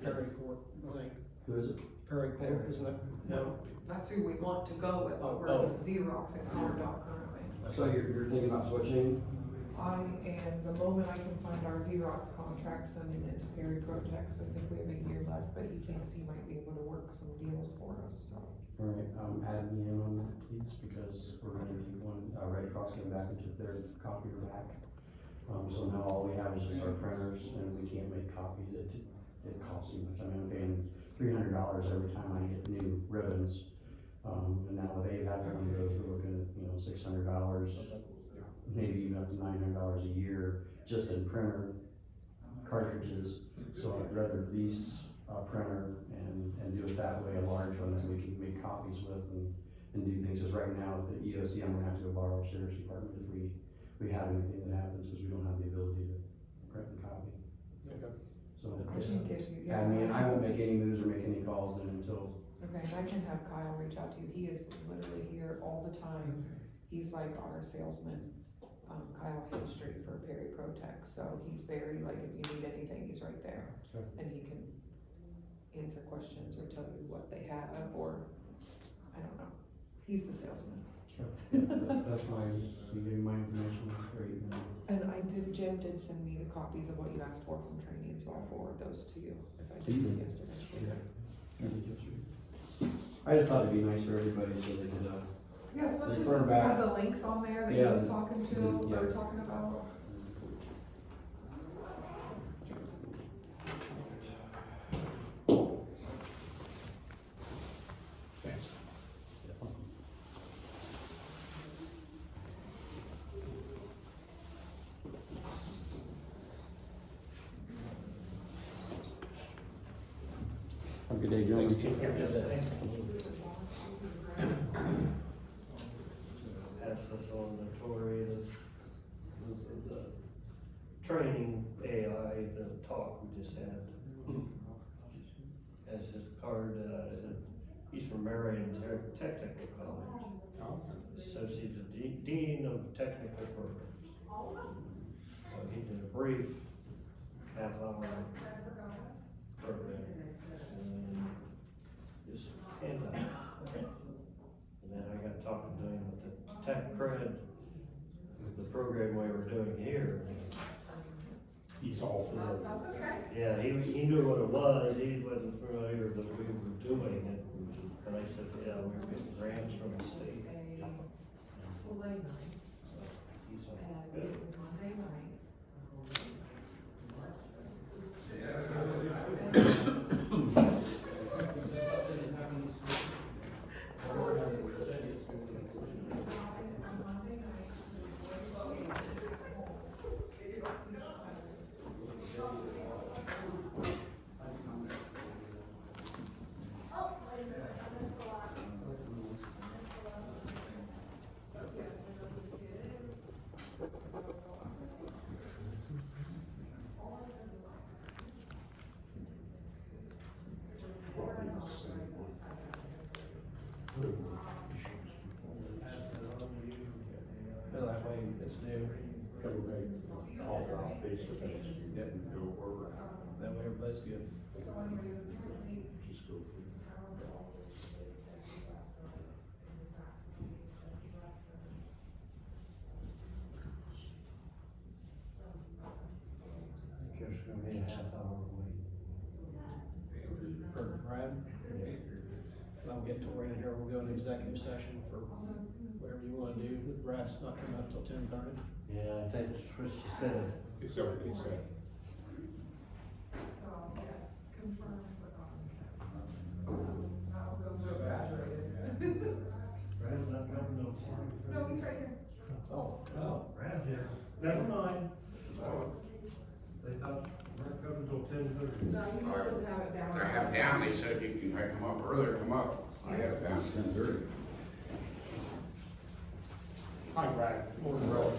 Perry Court, I think, Who is it? Perry Court, isn't it? No, That's who we want to go with, but we're Oh. with Xerox and Condoc currently. So you're thinking about switching? I am, the moment I can find our Xerox contract, sending it to Perry Protex. I think we have a year left, but he thinks he might be able to work some deals for us, so. Alright, add me in on that, please, because we're gonna need one, Red Cross getting back into their copier back. So now all we have is just our printers, and we can't make copies, it costs too much. I mean, I'm paying $300 every time I get new ribbons. And now with AVAC, one of those, we're looking at, $600, maybe even up to $900 a year, just in printer cartridges. So I'd rather lease a printer and do it that way, a large one that we can make copies with and do things. Cause right now with the EOC, I'm gonna have to go borrow the sheriff's department if we have anything that happens, cause we don't have the ability to print and copy. okay. So, I think if you, I mean, I won't make any moves or make any calls then until, okay, and I can have Kyle reach out to you. He is literally here all the time. He's like our salesman, Kyle Street for Perry Protex, so he's very, like, if you need anything, he's right there. Okay. And he can answer questions or tell you what they have, or, I don't know. He's the salesman. that's fine, you give me my information, that's great. And Jim did send me the copies of what you asked for from training, so I'll forward those to you if I did Mhm. yesterday. I just thought it'd be nice for everybody so they could, Yeah, especially Refer since we back. have the links on there that he Yeah. was talking to, Mhm, yeah. or talking about. Thanks. have a good day, gentlemen. pass this on to Tori, this is the training AI, the talk we just had. Has his card, he's from Marion Technical College, Okay. Associate Dean of Technical Programs. So he did a brief half-hour program, and just handout. And then I got talking to him with the tech cred, the program we were doing here. He's all for it. That's okay. Yeah, he knew what it was, he wasn't familiar that we were doing it, and I said, yeah, we were getting grants from the state. Full day night, He's like, and good. it was Monday night. Feel that way, it's new, Everybody, all around face to face. Yep. Go over. that way everybody's good. Just go for it. There's gonna be a half-hour wait. For Brad, I'll get Tori in here, we'll go into executive session for whatever you wanna do, Brad's not coming up till 10:30. Yeah, I think that's what she said. Is that what they said? So, yes, confirmed, but I'll go real exaggerated. Brad's not coming no more. No, he's right here. Oh, Oh, Brad's here. Never mind. They thought we're coming till 10:30. No, he just doesn't have it down. I have it down, they said if you can come up earlier, come up. I have it down. 10:30. Hi, Brad. Morning, Brad.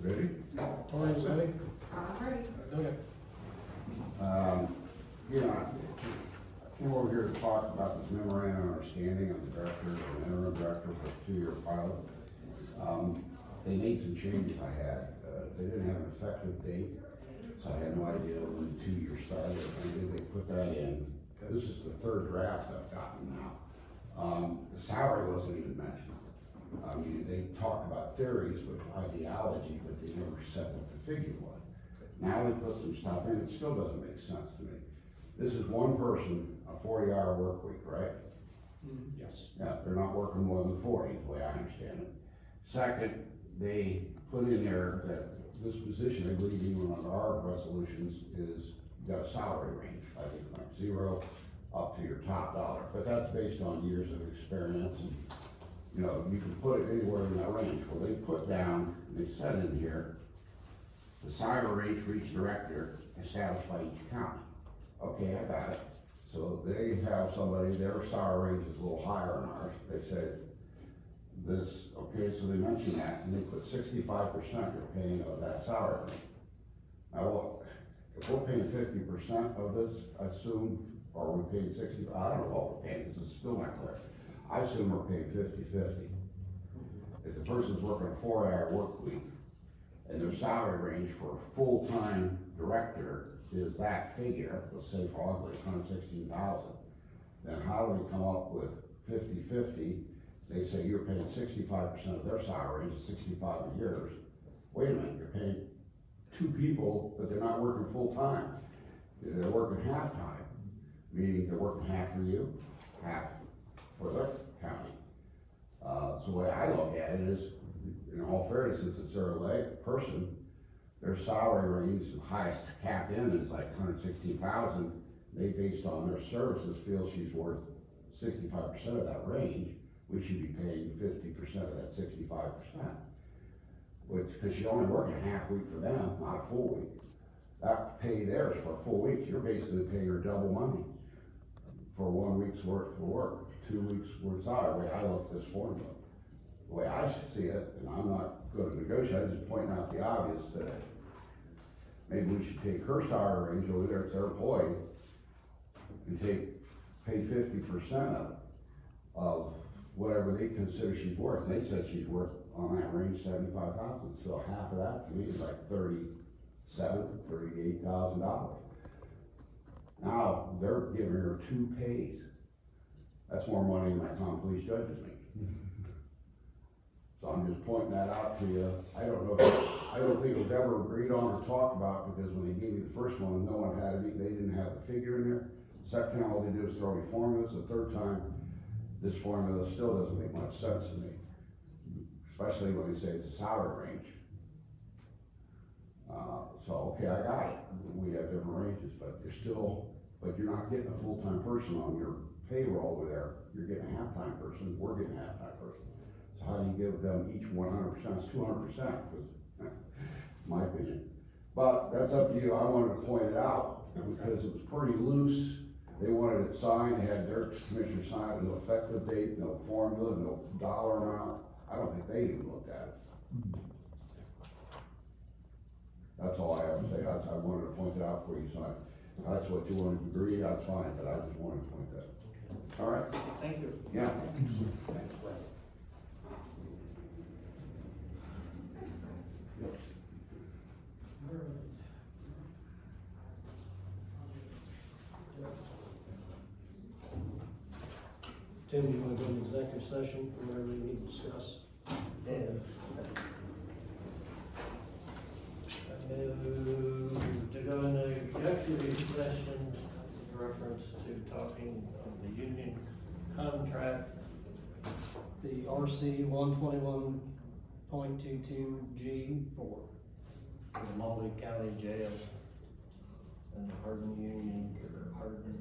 Ready? Tori's ready? Alright. Okay. I came over here to talk about this memorandum of understanding of the director and interim director for a 2-year pilot. They made some changes I had. They didn't have an effective date, so I had no idea when the 2-year started. And they put that in. This is the 3rd draft I've gotten now. The salary wasn't even mentioned. I mean, they talked about theories with ideology, but they never said what the figure was. Now they put some stuff in, it still doesn't make sense to me. This is one person, a 40-hour work week, right? Yes. Yeah, they're not working more than 40, the way I understand it. Second, they put in there that this position, I believe even on our resolutions, is, got a salary range, I think like 0 up to your top dollar, but that's based on years of experience and, you know, you can put it anywhere in that range. Well, they put down, they said in here, the salary range for each director established by each county. Okay, I got it. So they have somebody, their salary range is a little higher than ours. They said this, okay, so they mentioned that, and they put 65% you're paying of that salary range. Now, look, if we're paying 50% of this, I assume, or we're paying 60, I don't know what we're paying, this is still not clear. I assume we're paying 50-50. If the person's working a 4-hour work week, and their salary range for a full-time director is that figure, let's say for August, $116,000, then how do they come up with 50-50? They say you're paying 65% of their salary range, 65 of yours. Wait a minute, you're paying 2 people, but they're not working full-time. They're working half-time, meaning they're working half for you, half for their county. So the way I look at it is, in all fairness, since it's their leg person, their salary range, the highest capped in is like 116,000. They, based on their services, feel she's worth 65% of that range. We should be paying 50% of that 65%. Which, because you're only working a half week for them, not a full week. That pay theirs for a full week, you're basically paying her double money for 1 week's worth of work, 2 weeks worth of salary, the way I look at this formula. The way I see it, and I'm not going to negotiate, I'm just pointing out the obvious that maybe we should take her salary range over there, it's their employee, and pay 50% of whatever they consider she's worth. They said she's worth on that range 75,000, so half of that to me is like $38,000. Now, they're giving her 2 pays. That's more money than my common police judges make. So I'm just pointing that out to you. I don't think it was ever agreed on or talked about, because when they gave me the first one, no one had it, they didn't have the figure in there. Second time, all they did was throw me formulas. The third time, this formula still doesn't make much sense to me, especially when they say it's a salary range. So, okay, I got it. We have different ranges, but you're not getting a full-time person on your payroll over there. You're getting a half-time person, we're getting a half-time person. So how do you give them each 100%? It's 200%, my opinion. But that's up to you. I wanted to point it out because it was pretty loose. They wanted it signed, they had their commissioner sign it, no effective date, no formula, no dollar amount. I don't think they even looked at it. That's all I have to say. I wanted to point it out for you, so if that's what you wanted to agree, that's fine, but I just wanted to point that. All right? Thank you. Yeah. Thanks, Brad. Tim, do you want to go into executive session for whatever you need to discuss? To go into executive session reference to talking of the union contract. The RC 121.22G4. For the Multicounty Jail and the Hardin Union, or Hardin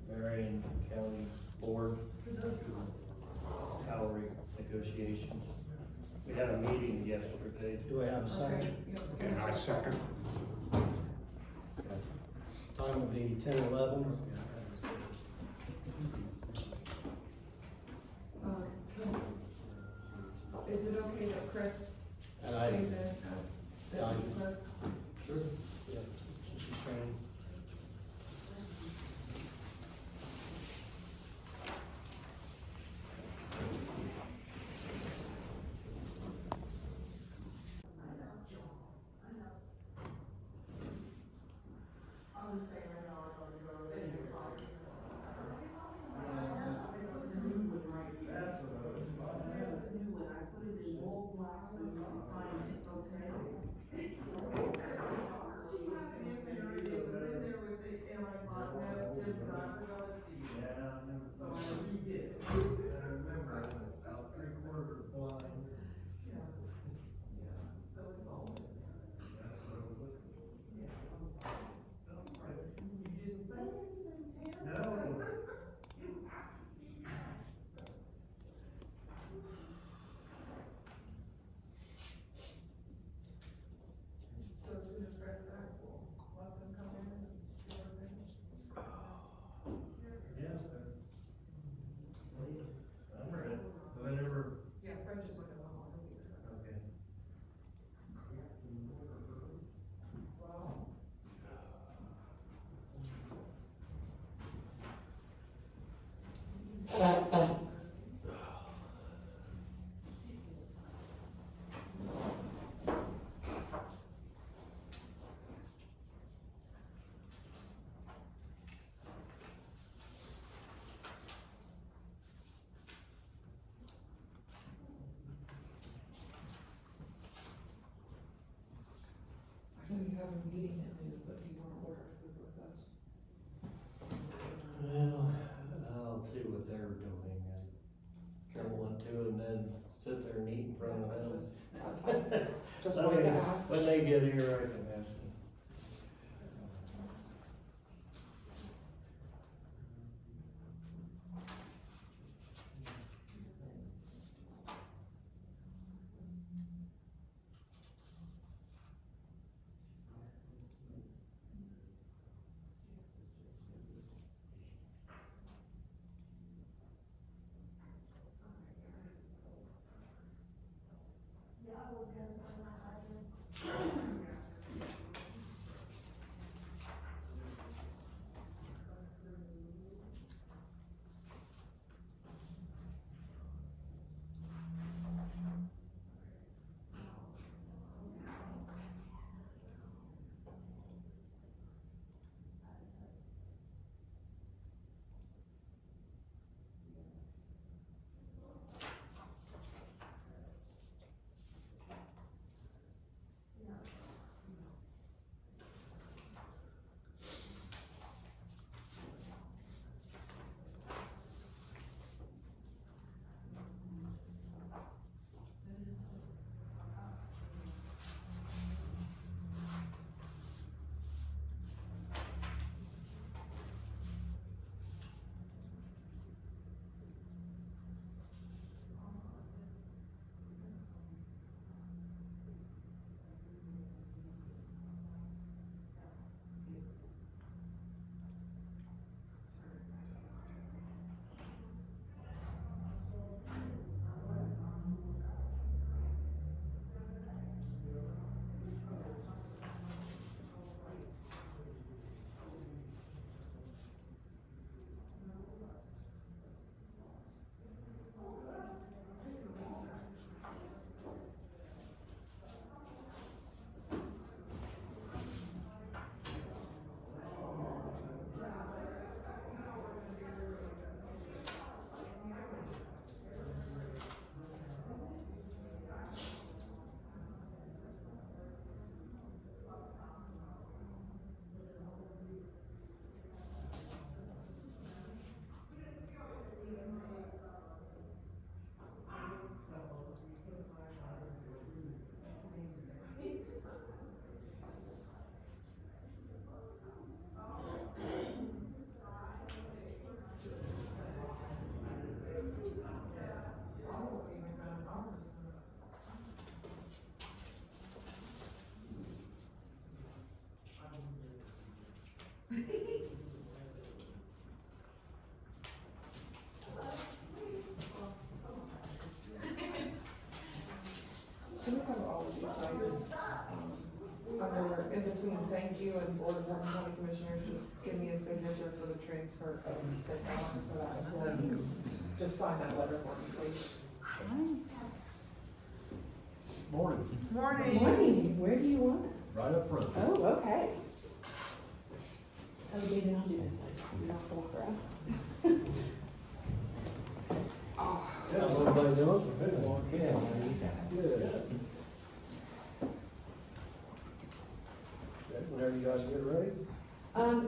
Marion County Board salary negotiations. We had a meeting yesterday. Do I have a Okay, second? yep. And I second. Time will be 10:11. Is it okay that Chris And I, stays in as Yeah, deputy clerk? sure, yeah, she's training. So as soon as Fred's back, we'll let them come in and do everything. I'm ready, whenever. Yeah, Fred just went to one more, he'll be there. Okay. I know you have a meeting at noon, but do you wanna order food with us? Well, I'll see what they're doing. I don't want to and then sit there and eat in front of them. That's fine. Just I wanted to mean, ask. when they get here, I can ask them. between thank you and Board of Hardin County Commissioners, just give me a signature for the transfer of said balance for that employee. Just sign that letter for me, please. Morning. Morning, where do you want it? Right up front. Oh, okay. Oh, David, I'll do this side, you don't have to walk around. How's everybody doing? Good. Whenever you guys get ready.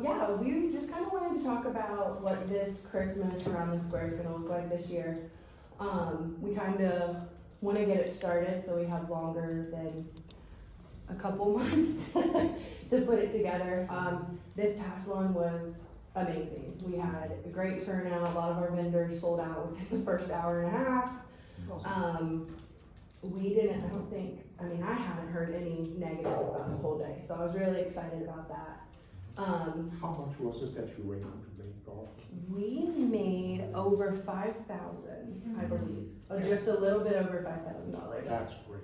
Yeah, we just kind of wanted to talk about what this Christmas around the square is gonna look like this year. We kind of want to get it started, so we have longer than a couple months to put it together. This past one was amazing. We had a great turnout. A lot of our vendors sold out within the first hour and a half. We didn't, I haven't heard any negative about the whole day, so I was really excited about that. How much was it that you were able to make off? We made over 5,000, I believe, just a little bit over $5,000. That's great.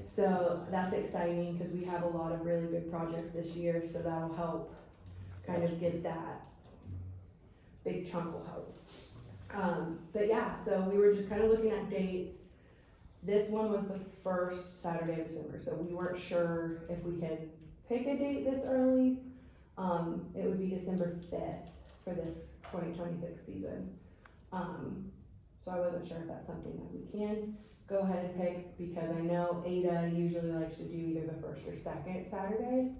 So that's exciting because we have a lot of really big projects this year, so that'll help kind of get that big chunk will help. But yeah, so we were just kind of looking at dates. This one was the first Saturday of December, so we weren't sure if we could pick a date this early. It would be December 5th for this 2026 season. So I wasn't sure if that's something that we can go ahead and pick, because I know Ada usually likes to do either the first or second Saturday.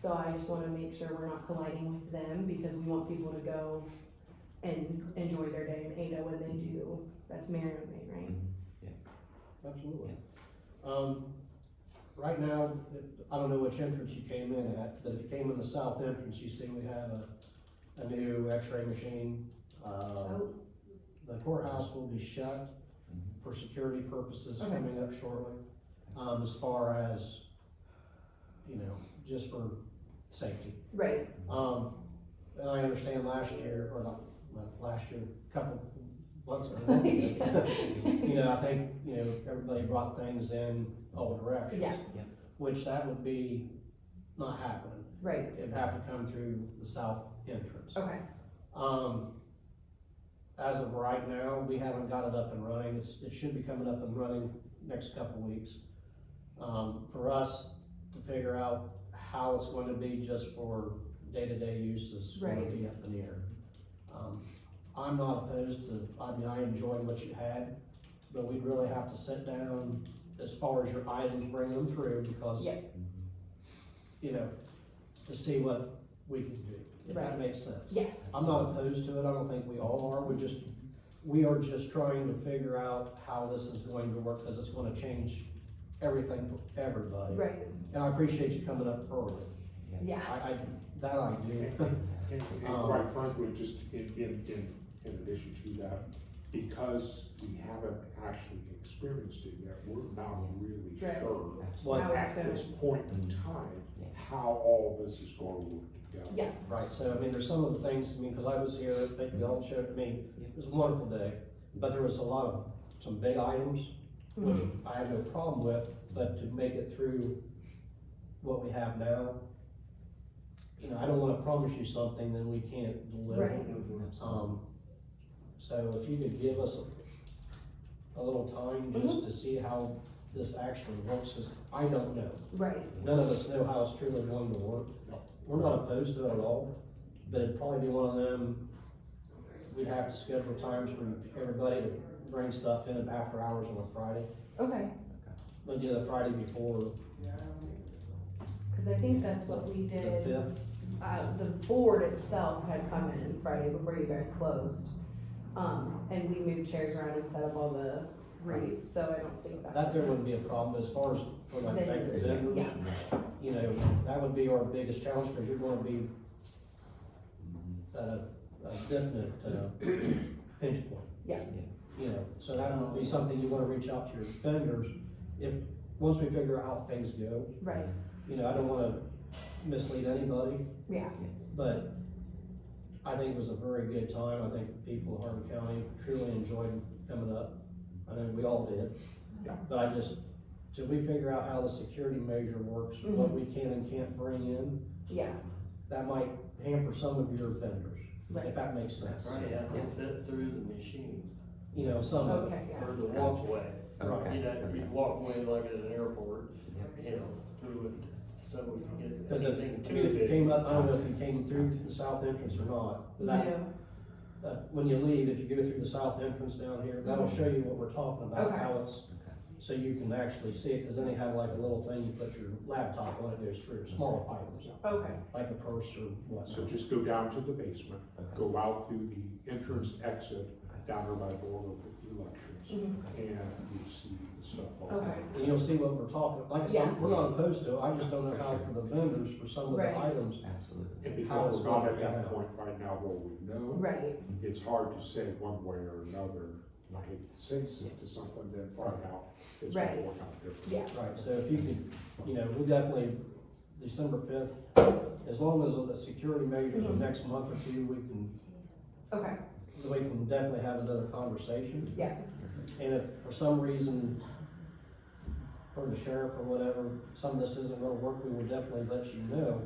So I just wanna make sure we're not colliding with them, because we want people to go and enjoy their day in Ada when they do, that's Marion May, right? Absolutely. Right now, I don't know which entrance you came in at, but if you came in the south entrance, you see we have a new x-ray machine. The courthouse will be shut for security purposes Okay. coming up shortly. As far as, just for safety. Right. And I understand last year, or not last year, a couple months ago. I think, everybody brought things in all directions. Yeah. Which that would be not happening. Right. It'd have to come through the south entrance. Okay. As of right now, we haven't got it up and running. It should be coming up and running next couple weeks. For us to figure out how it's going to be just for day-to-day use is going to be up in the air. I'm not opposed to, I enjoyed what you had, but we'd really have to sit down as far as your items, bring them through, because, to see what we can do, if that makes sense. Yes. I'm not opposed to it, I don't think we all are, we are just trying to figure out how this is going to work, because it's gonna change everything for everybody. Right. And I appreciate you coming up early. Yeah. I do. And quite frankly, just in addition to that, because we haven't actually experienced it yet, we're not really sure What- How it's at gonna- this point in time, how all this is going to work together. Yeah. Right, so there's some of the things, because I was here, I think we all showed, it was a wonderful day, but there was some big items, which I have no problem with, but to make it through what we have now, I don't wanna promise you something then we can't deliver. Right. So if you could give us a little time just to see how this actually works, because I don't know. Right. None of us know how it's truly going to work. We're not opposed to it at all, but it'd probably be one of them, we'd have to schedule times for everybody to bring stuff in after hours on a Friday. Okay. But the Friday before Cause I think that's what we the did. 5th. The board itself had come in Friday before you guys closed. And we moved chairs around and set up all the wreaths, so I don't think That there wouldn't be a problem as far as for like Vendors, vendors. yeah. That would be our biggest challenge, because you're gonna be at a definite, pinch point. Yeah. So that would be something you wanna reach out to your vendors, once we figure out how things go. Right. I don't wanna mislead anybody, Yeah. but I think it was a very good time. I think the people of Hardin County truly enjoyed coming up. I know we all did. Yeah. But till we figure out how the security measure works, what we can and can't bring in, Yeah, That might hamper some of your vendors, Right. if that makes sense. Right, yeah, it fit through the machine, You know, some of it. okay, yeah, or the walkway. Right. You'd walk away like at an airport, you know, through it, so we can get Because if, anything I too mean, if you big. came up, I don't know if you came through the south entrance or not, but that, yeah, when you leave, if you go through the south entrance down here, that'll show you what we're talking about, Okay. how it's, so you can actually see it, cause then they have like a little thing you put your laptop on, it goes through, smaller items, okay, like a purse or whatnot. So just go down to the basement, go out through the entrance exit, down there by the board of elections, Mhm. and you see the stuff all okay, that. And you'll see what we're talking, like I Yeah. said, we're not opposed to it, I just don't know how for the vendors, for some of the Right. items. Absolutely. And How because it's we're not gonna at pan that out. point right now where we know, right, it's hard to say one way or another. I hate to say to something, then find out it's gonna Right. work out different. yeah, Right, so if you could, you know, we definitely, December 5th, as long as the security measures are Mhm. next month or two, we okay, can definitely have another conversation. yeah, And if for some reason, or the sheriff or whatever, some of this isn't gonna work, we will definitely let you know.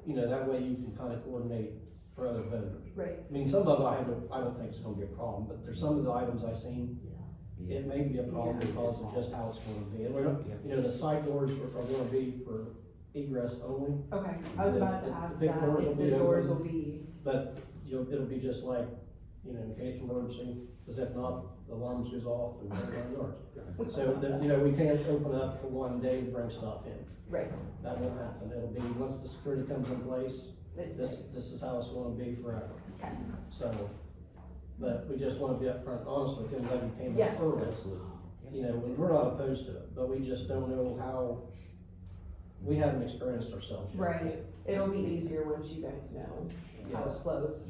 You know, that way you can kind of coordinate for other vendors. right, I mean, some of it I don't think it's gonna be a problem, but there's some of the items I've seen, it may be a problem because of just how it's gonna be. And we're, you know, the side doors are gonna be for egress only, okay, I was about to The ask big that, doors if will the be doors open. will be, but it'll be just like, you know, in case of emergency, because if not, the alarms goes off and everyone yours. So, you know, we can't open up for one day to bring stuff in. right, That won't happen. It'll be, once the security comes in place, it's, this is how it's gonna be forever. okay, So, but we just wanna be upfront and honest with you, and glad you came Yeah. up early. You know, we're not opposed to it, but we just don't know how, we haven't experienced ourselves yet. right, it'll be easier once you guys know how it Yes. flows.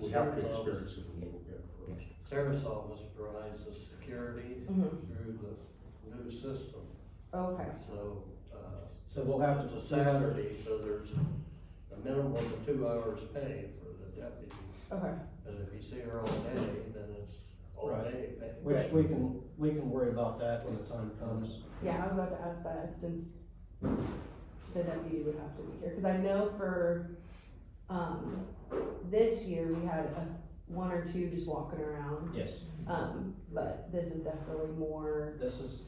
We have to experience it a little bit first. Sheriff's office provides the security Mhm. through the new system, Okay, so, So we'll have it's to. a Saturday, so there's a minimum of 2 hours pay for the deputy. okay, And if you see her all day, then it's all Right. day pay. Which we can worry about that when the time comes. yeah, I was about to ask that, since the deputy would have to be here, cause I know for, this year, we had one or two just walking around, Yes, but this is definitely more, this is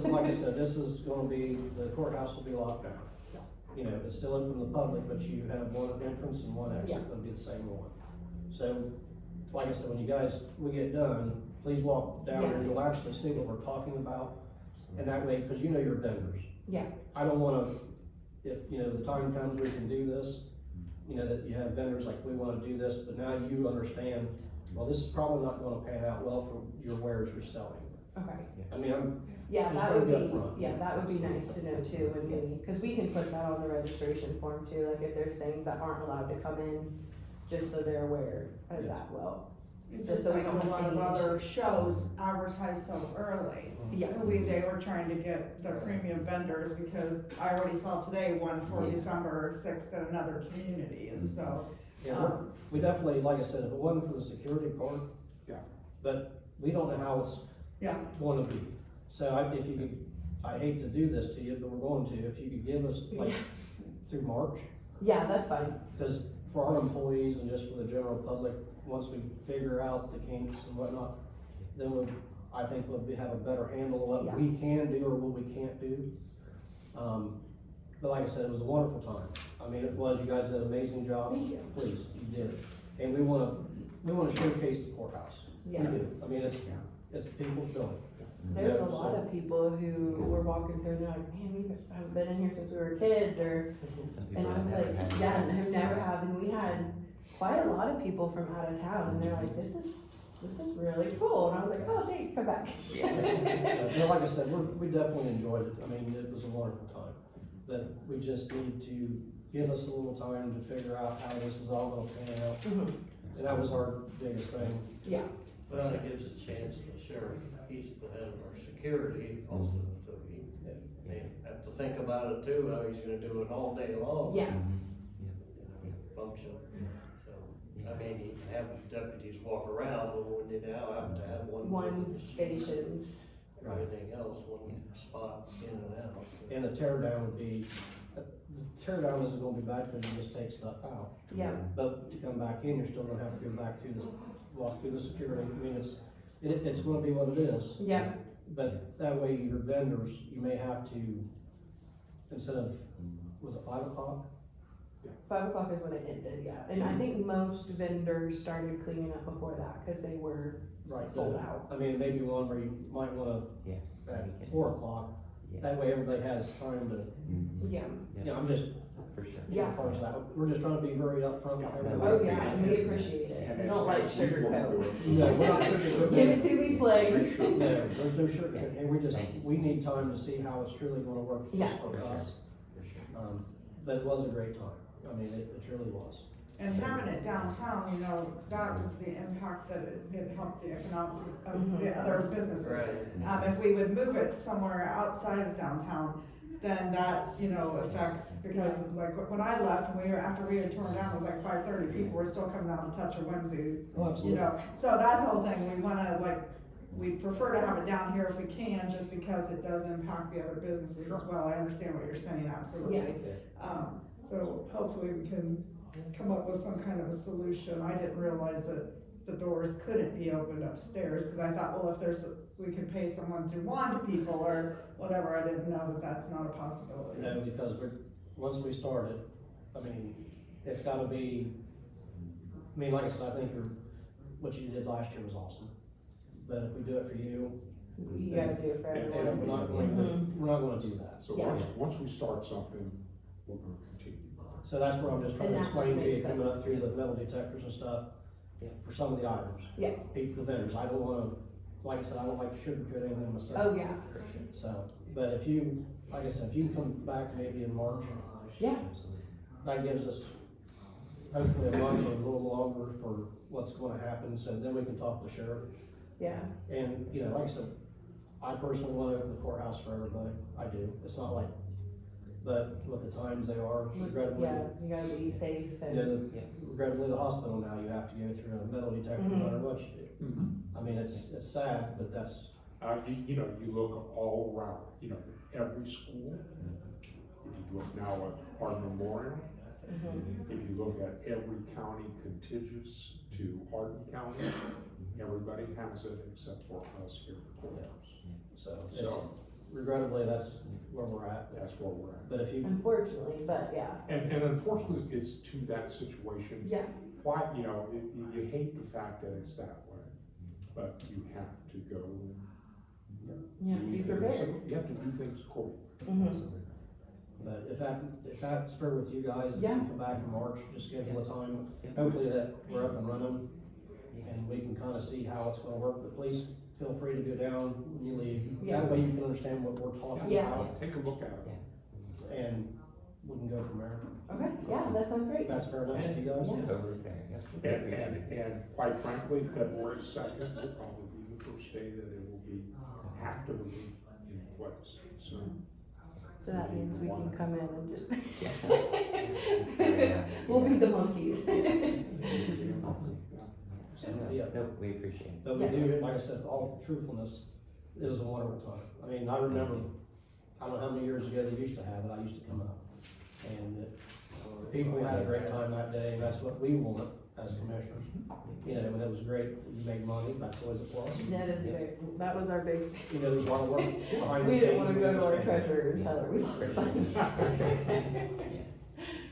like I said, this is gonna be, the courthouse will be locked down. You know, it's still open to the public, but you have one entrance and one exit, Yeah. it'll be the same one. So, like I said, when you guys, we get done, please walk down and you'll actually see what we're talking about. And that way, cause you know your vendors. yeah, I don't wanna, if, you know, the time comes we can do this, you know, that you have vendors like, we wanna do this, but now you understand, well, this is probably not gonna pan out well for your wares you're selling. okay. I mean, Yeah, Just that wanna would be be, upfront. yeah, that would be nice to know too, and maybe, cause we can put that on the registration form too, like if there's things that aren't allowed to come in, just so they're aware of Yeah. that well. It's Just just so we like don't a lot have of any other shows advertise so early. Yeah, They were trying to get the premium vendors, because I already saw today one for Yeah. December 6th at another community, and so. yeah, we definitely, like I said, if it wasn't for the security part. Yeah. But we don't know how it's Yeah. gonna be. So if you could, I hate to do this to you, but we're going to, if you could give us like Yeah. through March, yeah, that's fine, because for our employees and just for the general public, once we figure out the kinks and whatnot, then I think have a better handle of Yeah. what we can do or what we can't do. But like I said, it was a wonderful time. I mean, it was, you guys did an amazing job. Thank you. Please, you did. And we wanna showcase the courthouse. yeah. We do. I mean, it's the people's building. There's a Yeah, lot so- of people who were walking through, and they're like, man, we haven't been in here since we were kids, or, Some people and I have was never like, had yeah, it. and who never have, and we had quite a lot of people from out of town, and they're like, this is really cool, and I was like, oh, thanks, come back. No, like I said, we definitely enjoyed it. I mean, it was a wonderful time. But we just need to give us a little time to figure out how this is all gonna pan out. Mhm. And that was our biggest thing. Yeah, Well, it gives a chance to the sheriff, he's the head of our security also, so he may have to think about it too, how he's gonna do it all day long. yeah, You know, function, so, I mean, you can have deputies walk around, but when you now have to have one. station, Everything else, one spot in and out. And the tear down would be tear down isn't gonna be bad, cause you just take stuff out. Yeah, But to come back in, you're still gonna have to go back through this, walk through the security, I mean, it's gonna be what it is. yeah, But that way your vendors, you may have to, instead of, was it 5 o'clock? 5 o'clock is when it ended, yeah, and I think most vendors started cleaning up before that, cause they were Right. sold out. I mean, maybe one where you might wanna, Yeah. at 4 o'clock, Yeah. that way everybody has time to, Yeah, I'm just, For sure. Yeah. as far as that, we're just trying to be very upfront with oh everybody. yeah, and we appreciate it, we don't like sugarcoat. No, we're not sugarcoating. Give it to me plain. No, there's no sugar, and Thank you. we need time to see how it's truly gonna work Yeah. for For sure. us. For sure. But it was a great time, I mean, it truly was. And having it downtown, you know, that was the impact that it helped the economic, of the other businesses. If we would move it somewhere outside of downtown, then that, you know, affects, because like when I left, after we had torn down, it was like 5:30, people were still coming down to touch a whimsy, Oh, you absolutely. know, so that's the whole thing, we wanna we prefer to have it down here if we can, just because it does impact the other businesses as well, I understand what you're saying, absolutely. So hopefully we can come up with some kind of a solution. I didn't realize that the doors couldn't be opened upstairs, cause I thought, well, if we could pay someone to wand people or whatever, I didn't know that that's not a possibility. No, because once we started, I mean, it's gotta be, I mean, like I said, I think what you did last year was awesome. But if we do it for you, You gotta do it for we're everyone. not going to, we're not gonna do that. So Yeah. once we start something, we're gonna continue. So that's where I'm just trying to And that explain to you, makes coming up sense. through the metal detectors and stuff, Yes. for some of the items. Yeah. People, the vendors, I don't wanna, like I said, I don't like to sugarcoat anything myself. Oh, yeah, For sure. So, but if you, like I said, if you can come back maybe in March, yeah, that gives us hopefully a month or a little longer for what's gonna happen, so then we can talk to the sheriff. yeah, And, you know, like I said, I personally wanna open the courthouse for everybody, I do, it's not like, but with the times they are, regrettably, yeah, you gotta be safe you and, know, regrettably, the hospital now, you have to go through a metal detector no matter what you do. I mean, it's sad, but that's, You know, you look all around, you know, every school, if you look now at Hardin Memorial, mhm, if you look at every county contiguous to Hardin County, everybody has it except for us here at the courthouse. so, it's, So, regrettably, that's where we're at. that's where we're at. But if you, unfortunately, but yeah, And unfortunately, it's to that situation. yeah, Why, you know, you hate the fact that it's that way, but you have to go. yeah, be prepared. You have to do things cool. Mhm. but if that's fair with you guys, if you Yeah. come back in March, just schedule a time, hopefully that we're up and running, and we can kinda see how it's gonna work, but please feel free to go down when you leave. Yeah. That way you can understand what we're talking Yeah. about, Take a look at it. and we can go from there. Okay, yeah, that sounds great. If that's fair enough with you guys? Yeah. Totally fair, yes. And quite frankly, February 2nd will probably be the first day that it will be actively in place, so. So that means we can come in and just. Yeah. We'll be the monkeys. Awesome. So, yeah. No, we appreciate it. But we do, like I said, all truthfulness, it was a wonderful time. I mean, I remember, I don't know how many years ago they used to have it, I used to come up. And the people had a great time that day, and that's what we want as commissioners. You know, and it was great, you made money, that's always a plus. That is great, that was our big, You know, there's a lot of work behind the we scenes. didn't wanna we go to our understand. treasurer and tell her we lost money. Yes.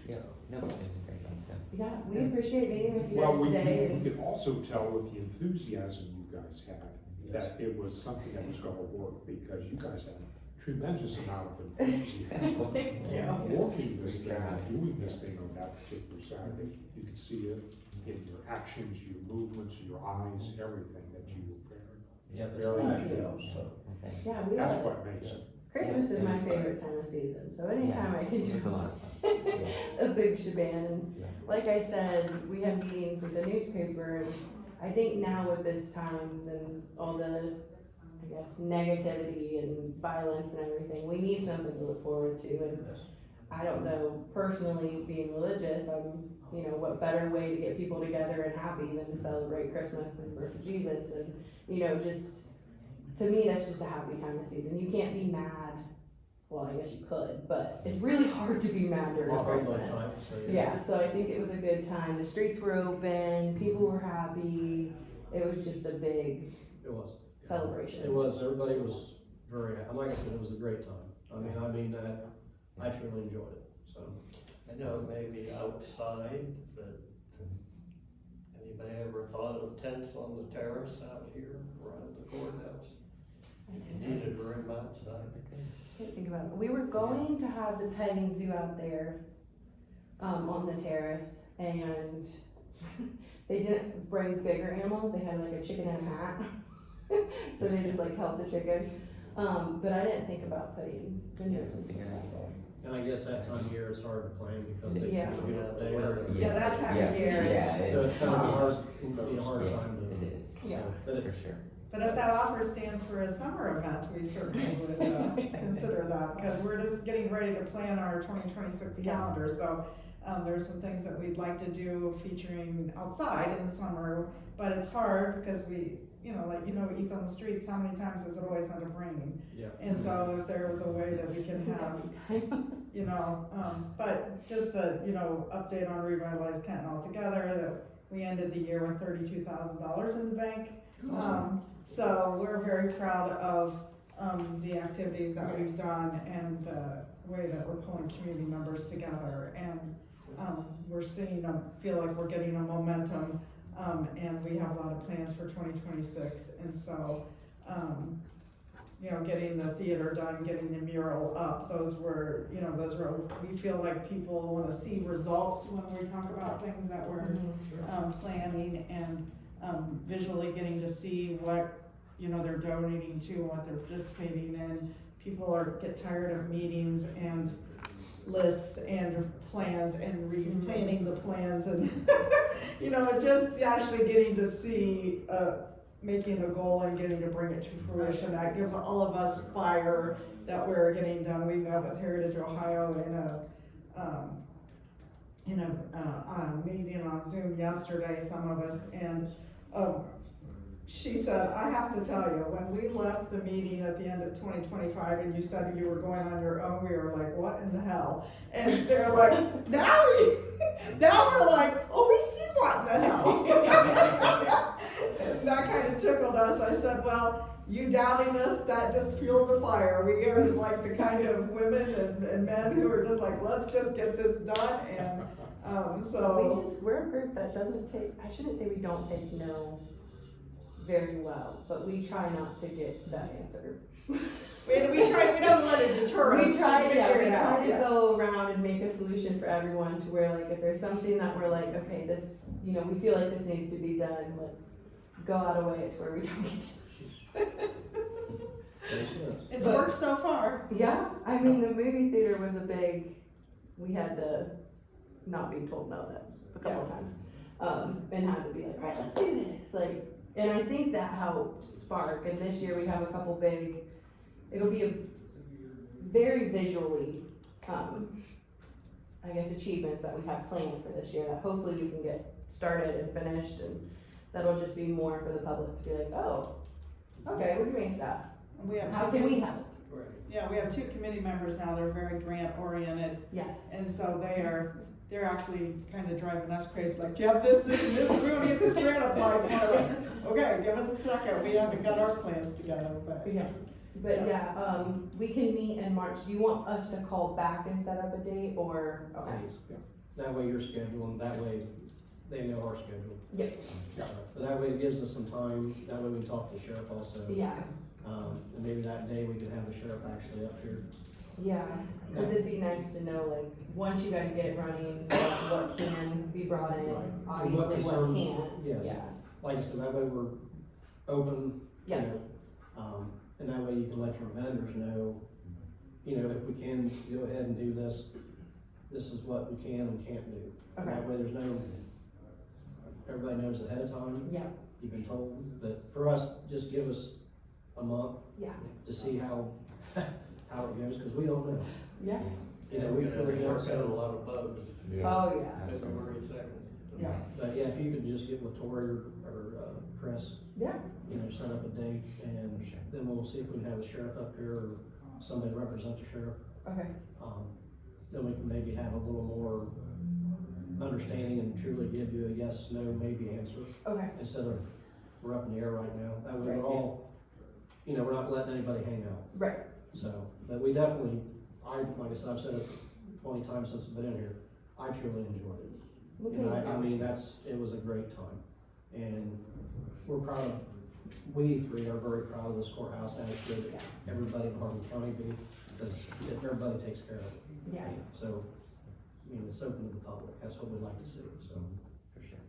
Yeah, no, it was a great time, so. Yeah, we appreciate meeting with you Well, guys we today. can also tell with the enthusiasm you guys had, that it was something that was gonna work, because you guys had a tremendous amount of enthusiasm. Thank you. Working this thing, doing this thing on that particular Saturday, you could see it in your actions, your movements, your eyes, everything that you were very, Yeah, it's very passionate, good. so. Okay. Yeah, we That's love what makes it. Christmas Yeah, is it my was fun. favorite time of season, so anytime I can It was do a lot of fun. Yeah. a big shebang. Yeah. Like I said, we have meetings with the newspaper, and I think now with this times and all the, I guess, negativity and violence and everything, we need something to look forward to, and I don't know, personally, being religious, you know, what better way to get people together and happy than to celebrate Christmas and the birth of Jesus, and, you know, just, to me, that's just a happy time of season. You can't be mad well, I guess you could, but it's really hard to be mad during All right, Christmas. time, so Yeah, so I think it was a good time. The streets were open, people were happy. It was just a big It was. celebration. It was, everybody was very, like I said, it was a great time. I mean that, I truly enjoyed it, so. I know it may be outside, but anybody ever thought of tents on the terrace out here around the courthouse? You needed room outside. Can't think about it. We were going to have the petting zoo out there, on the terrace, and they didn't bring bigger animals. They had like a chicken and a hat. So they just like held the chicken. But I didn't think about putting windows and stuff like that. And I guess that time of year it's hard to plan because they Yeah. get up there. Yeah, that time of year. Yeah, So it's kind of tough. hard, it can be a hard time to. It is, Yeah. But for it, sure. But if that offer stands for a summer event, we certainly would, consider that, because we're just getting ready to plan our 2026 calendar, so, there's some things that we'd like to do featuring outside in the summer, but it's hard, because we, like, eats on the streets, how many times does it always end up raining? yeah. And so if there was a way that we can have, but just a, update on Revitalize Canton altogether, that we ended the year with $32,000 in the bank. So we're very proud of, the activities that we've done and the way that we're pulling community members together. And, we're seeing, feel like we're getting a momentum, and we have a lot of plans for 2026. And so, getting the theater done, getting the mural up, those were, we feel like people wanna see results when we talk about things that we're, planning, and, visually getting to see what, they're donating to, and what they're participating in. People get tired of meetings and lists and plans and replanning the plans and, just actually getting to see, making a goal and getting to bring it to fruition. That gives all of us fire that we're getting done. We met with Heritage Ohio in a meeting on Zoom yesterday, some of us, and, she said, I have to tell you, when we left the meeting at the end of 2025 and you said you were going on your own, we were like, what in the hell? And they're like, now we're like, oh, we see what in the hell. And that kind of tickled us. I said, well, you doubting us, that just fueled the fire. We are like the kind of women and men who are just like, let's just get this done. And so we're a group that doesn't take, I shouldn't say we don't take no very well, but we try not to get that answer. we don't let it deter us. We try to Yeah. go around and make a solution for everyone, to where like if there's something that we're like, okay, this, we feel like this needs to be done, let's go out of way to where we don't get to. It's worked so far. Yeah, I mean, the movie theater was we had to not be told no that a couple of times. And had to be like, right, let's do this, and I think that helped spark, and this year we have a couple it'll be a very visually, I guess, achievements that we have planned for this year, that hopefully we can get started and finished, and that'll just be more for the public to be like, oh, okay, we're doing stuff. How can we help? Yeah, we have 2 committee members now, they're very grant oriented, Yes. and so they're actually kind of driving us crazy, like, you have this, and this, we don't get this grant applied for. Like, okay, give us a second, we haven't got our plans together, but. Yeah. But yeah, we can meet in March. Do you want us to call back and set up a date, or, okay? That way you're scheduling, that way they know our schedule. Yep. But that way it gives us some time, that way we can talk to the sheriff also. Yeah, And maybe that day we could have the sheriff actually up here. yeah, cause it'd be nice to know, like, once you guys get it running, what can be brought in, Right. obviously And what what can't, concerns- yes. yeah. Like I said, that way we're open, you Yeah. know, and that way you can let your vendors know, if we can go ahead and do this, this is what we can and can't do. And Okay. that way there's everybody knows ahead of time, Yeah, you've been told, but for us, just give us a month yeah, to see how it goes, cause we don't know. yeah. We We're truly gonna don't work out a know. lot of bugs. Oh, yeah, February 2nd. Yeah. But yeah, if you could just get with Tori or Chris, yeah, set up a date, and then we'll see if we can have the sheriff up here, or somebody to represent the sheriff. Okay, Then we can maybe have a little more understanding and truly give you a yes, no, maybe answer, okay, instead of we're up in the air right now. That way Right. we're all, you know, we're not letting anybody hang out. right, So, but we definitely, like I said, I've said it 20 times since I've been in here, I truly enjoyed it. And I mean, it was a great time. And we're proud of, we three are very proud of this courthouse, as should everybody in Hardin County be, because everybody takes care of it. yeah. So, I mean, it's open to the public, that's what we'd like to see, so. For sure.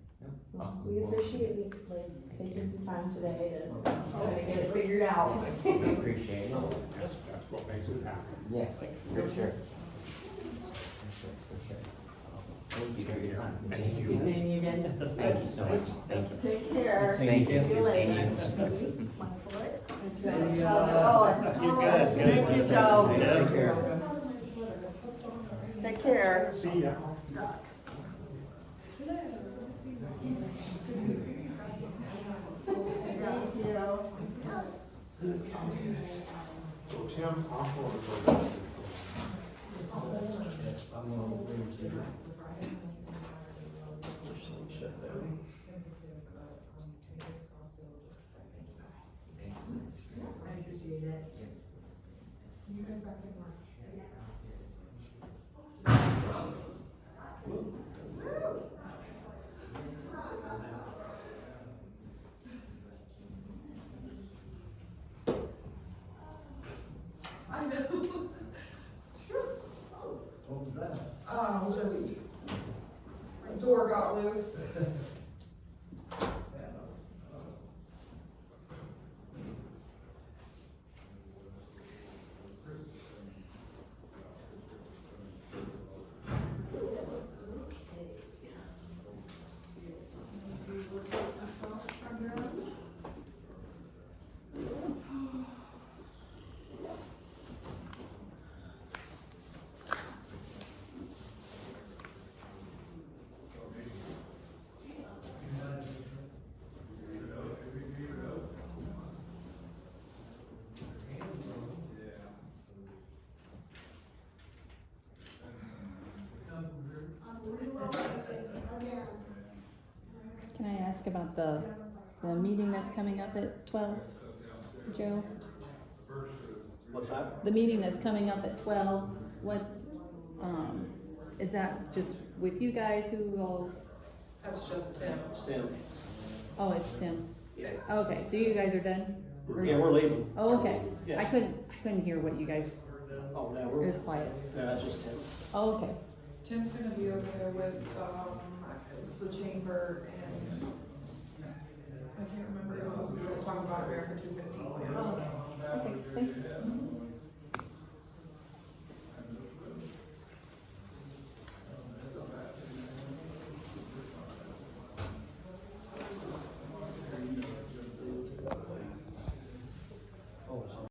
Well, we appreciate you, like, taking some time today to kind of get it figured out. We appreciate it. That's what makes it happen. Yes, for sure. For sure, for sure. Awesome. Thank you for your time. Thank you. Seeing you again. Thank you so much. Thank you. Take care. Thank you. See you later. Thank you. How's it going? You're good. Thank you, Joe. Take care. Take care. See ya. So Tim, I'm going to go. I'm gonna leave to shut down. I know. Sure. What was that? Just, my door got loose. Can I ask about the meeting that's coming up at 12, Joe? What's that? The meeting that's coming up at 12, what, is that just with you guys, who all's, That's just Tim. It's Tim. oh, it's Tim? Yeah. Okay, so you guys are done? Or- Yeah, we're leaving. Oh, okay, Yeah. I couldn't hear what you guys, Oh, no, it we're, was quiet. no, that's just Tim. Oh, okay, Tim's gonna be over there with, it's the chamber and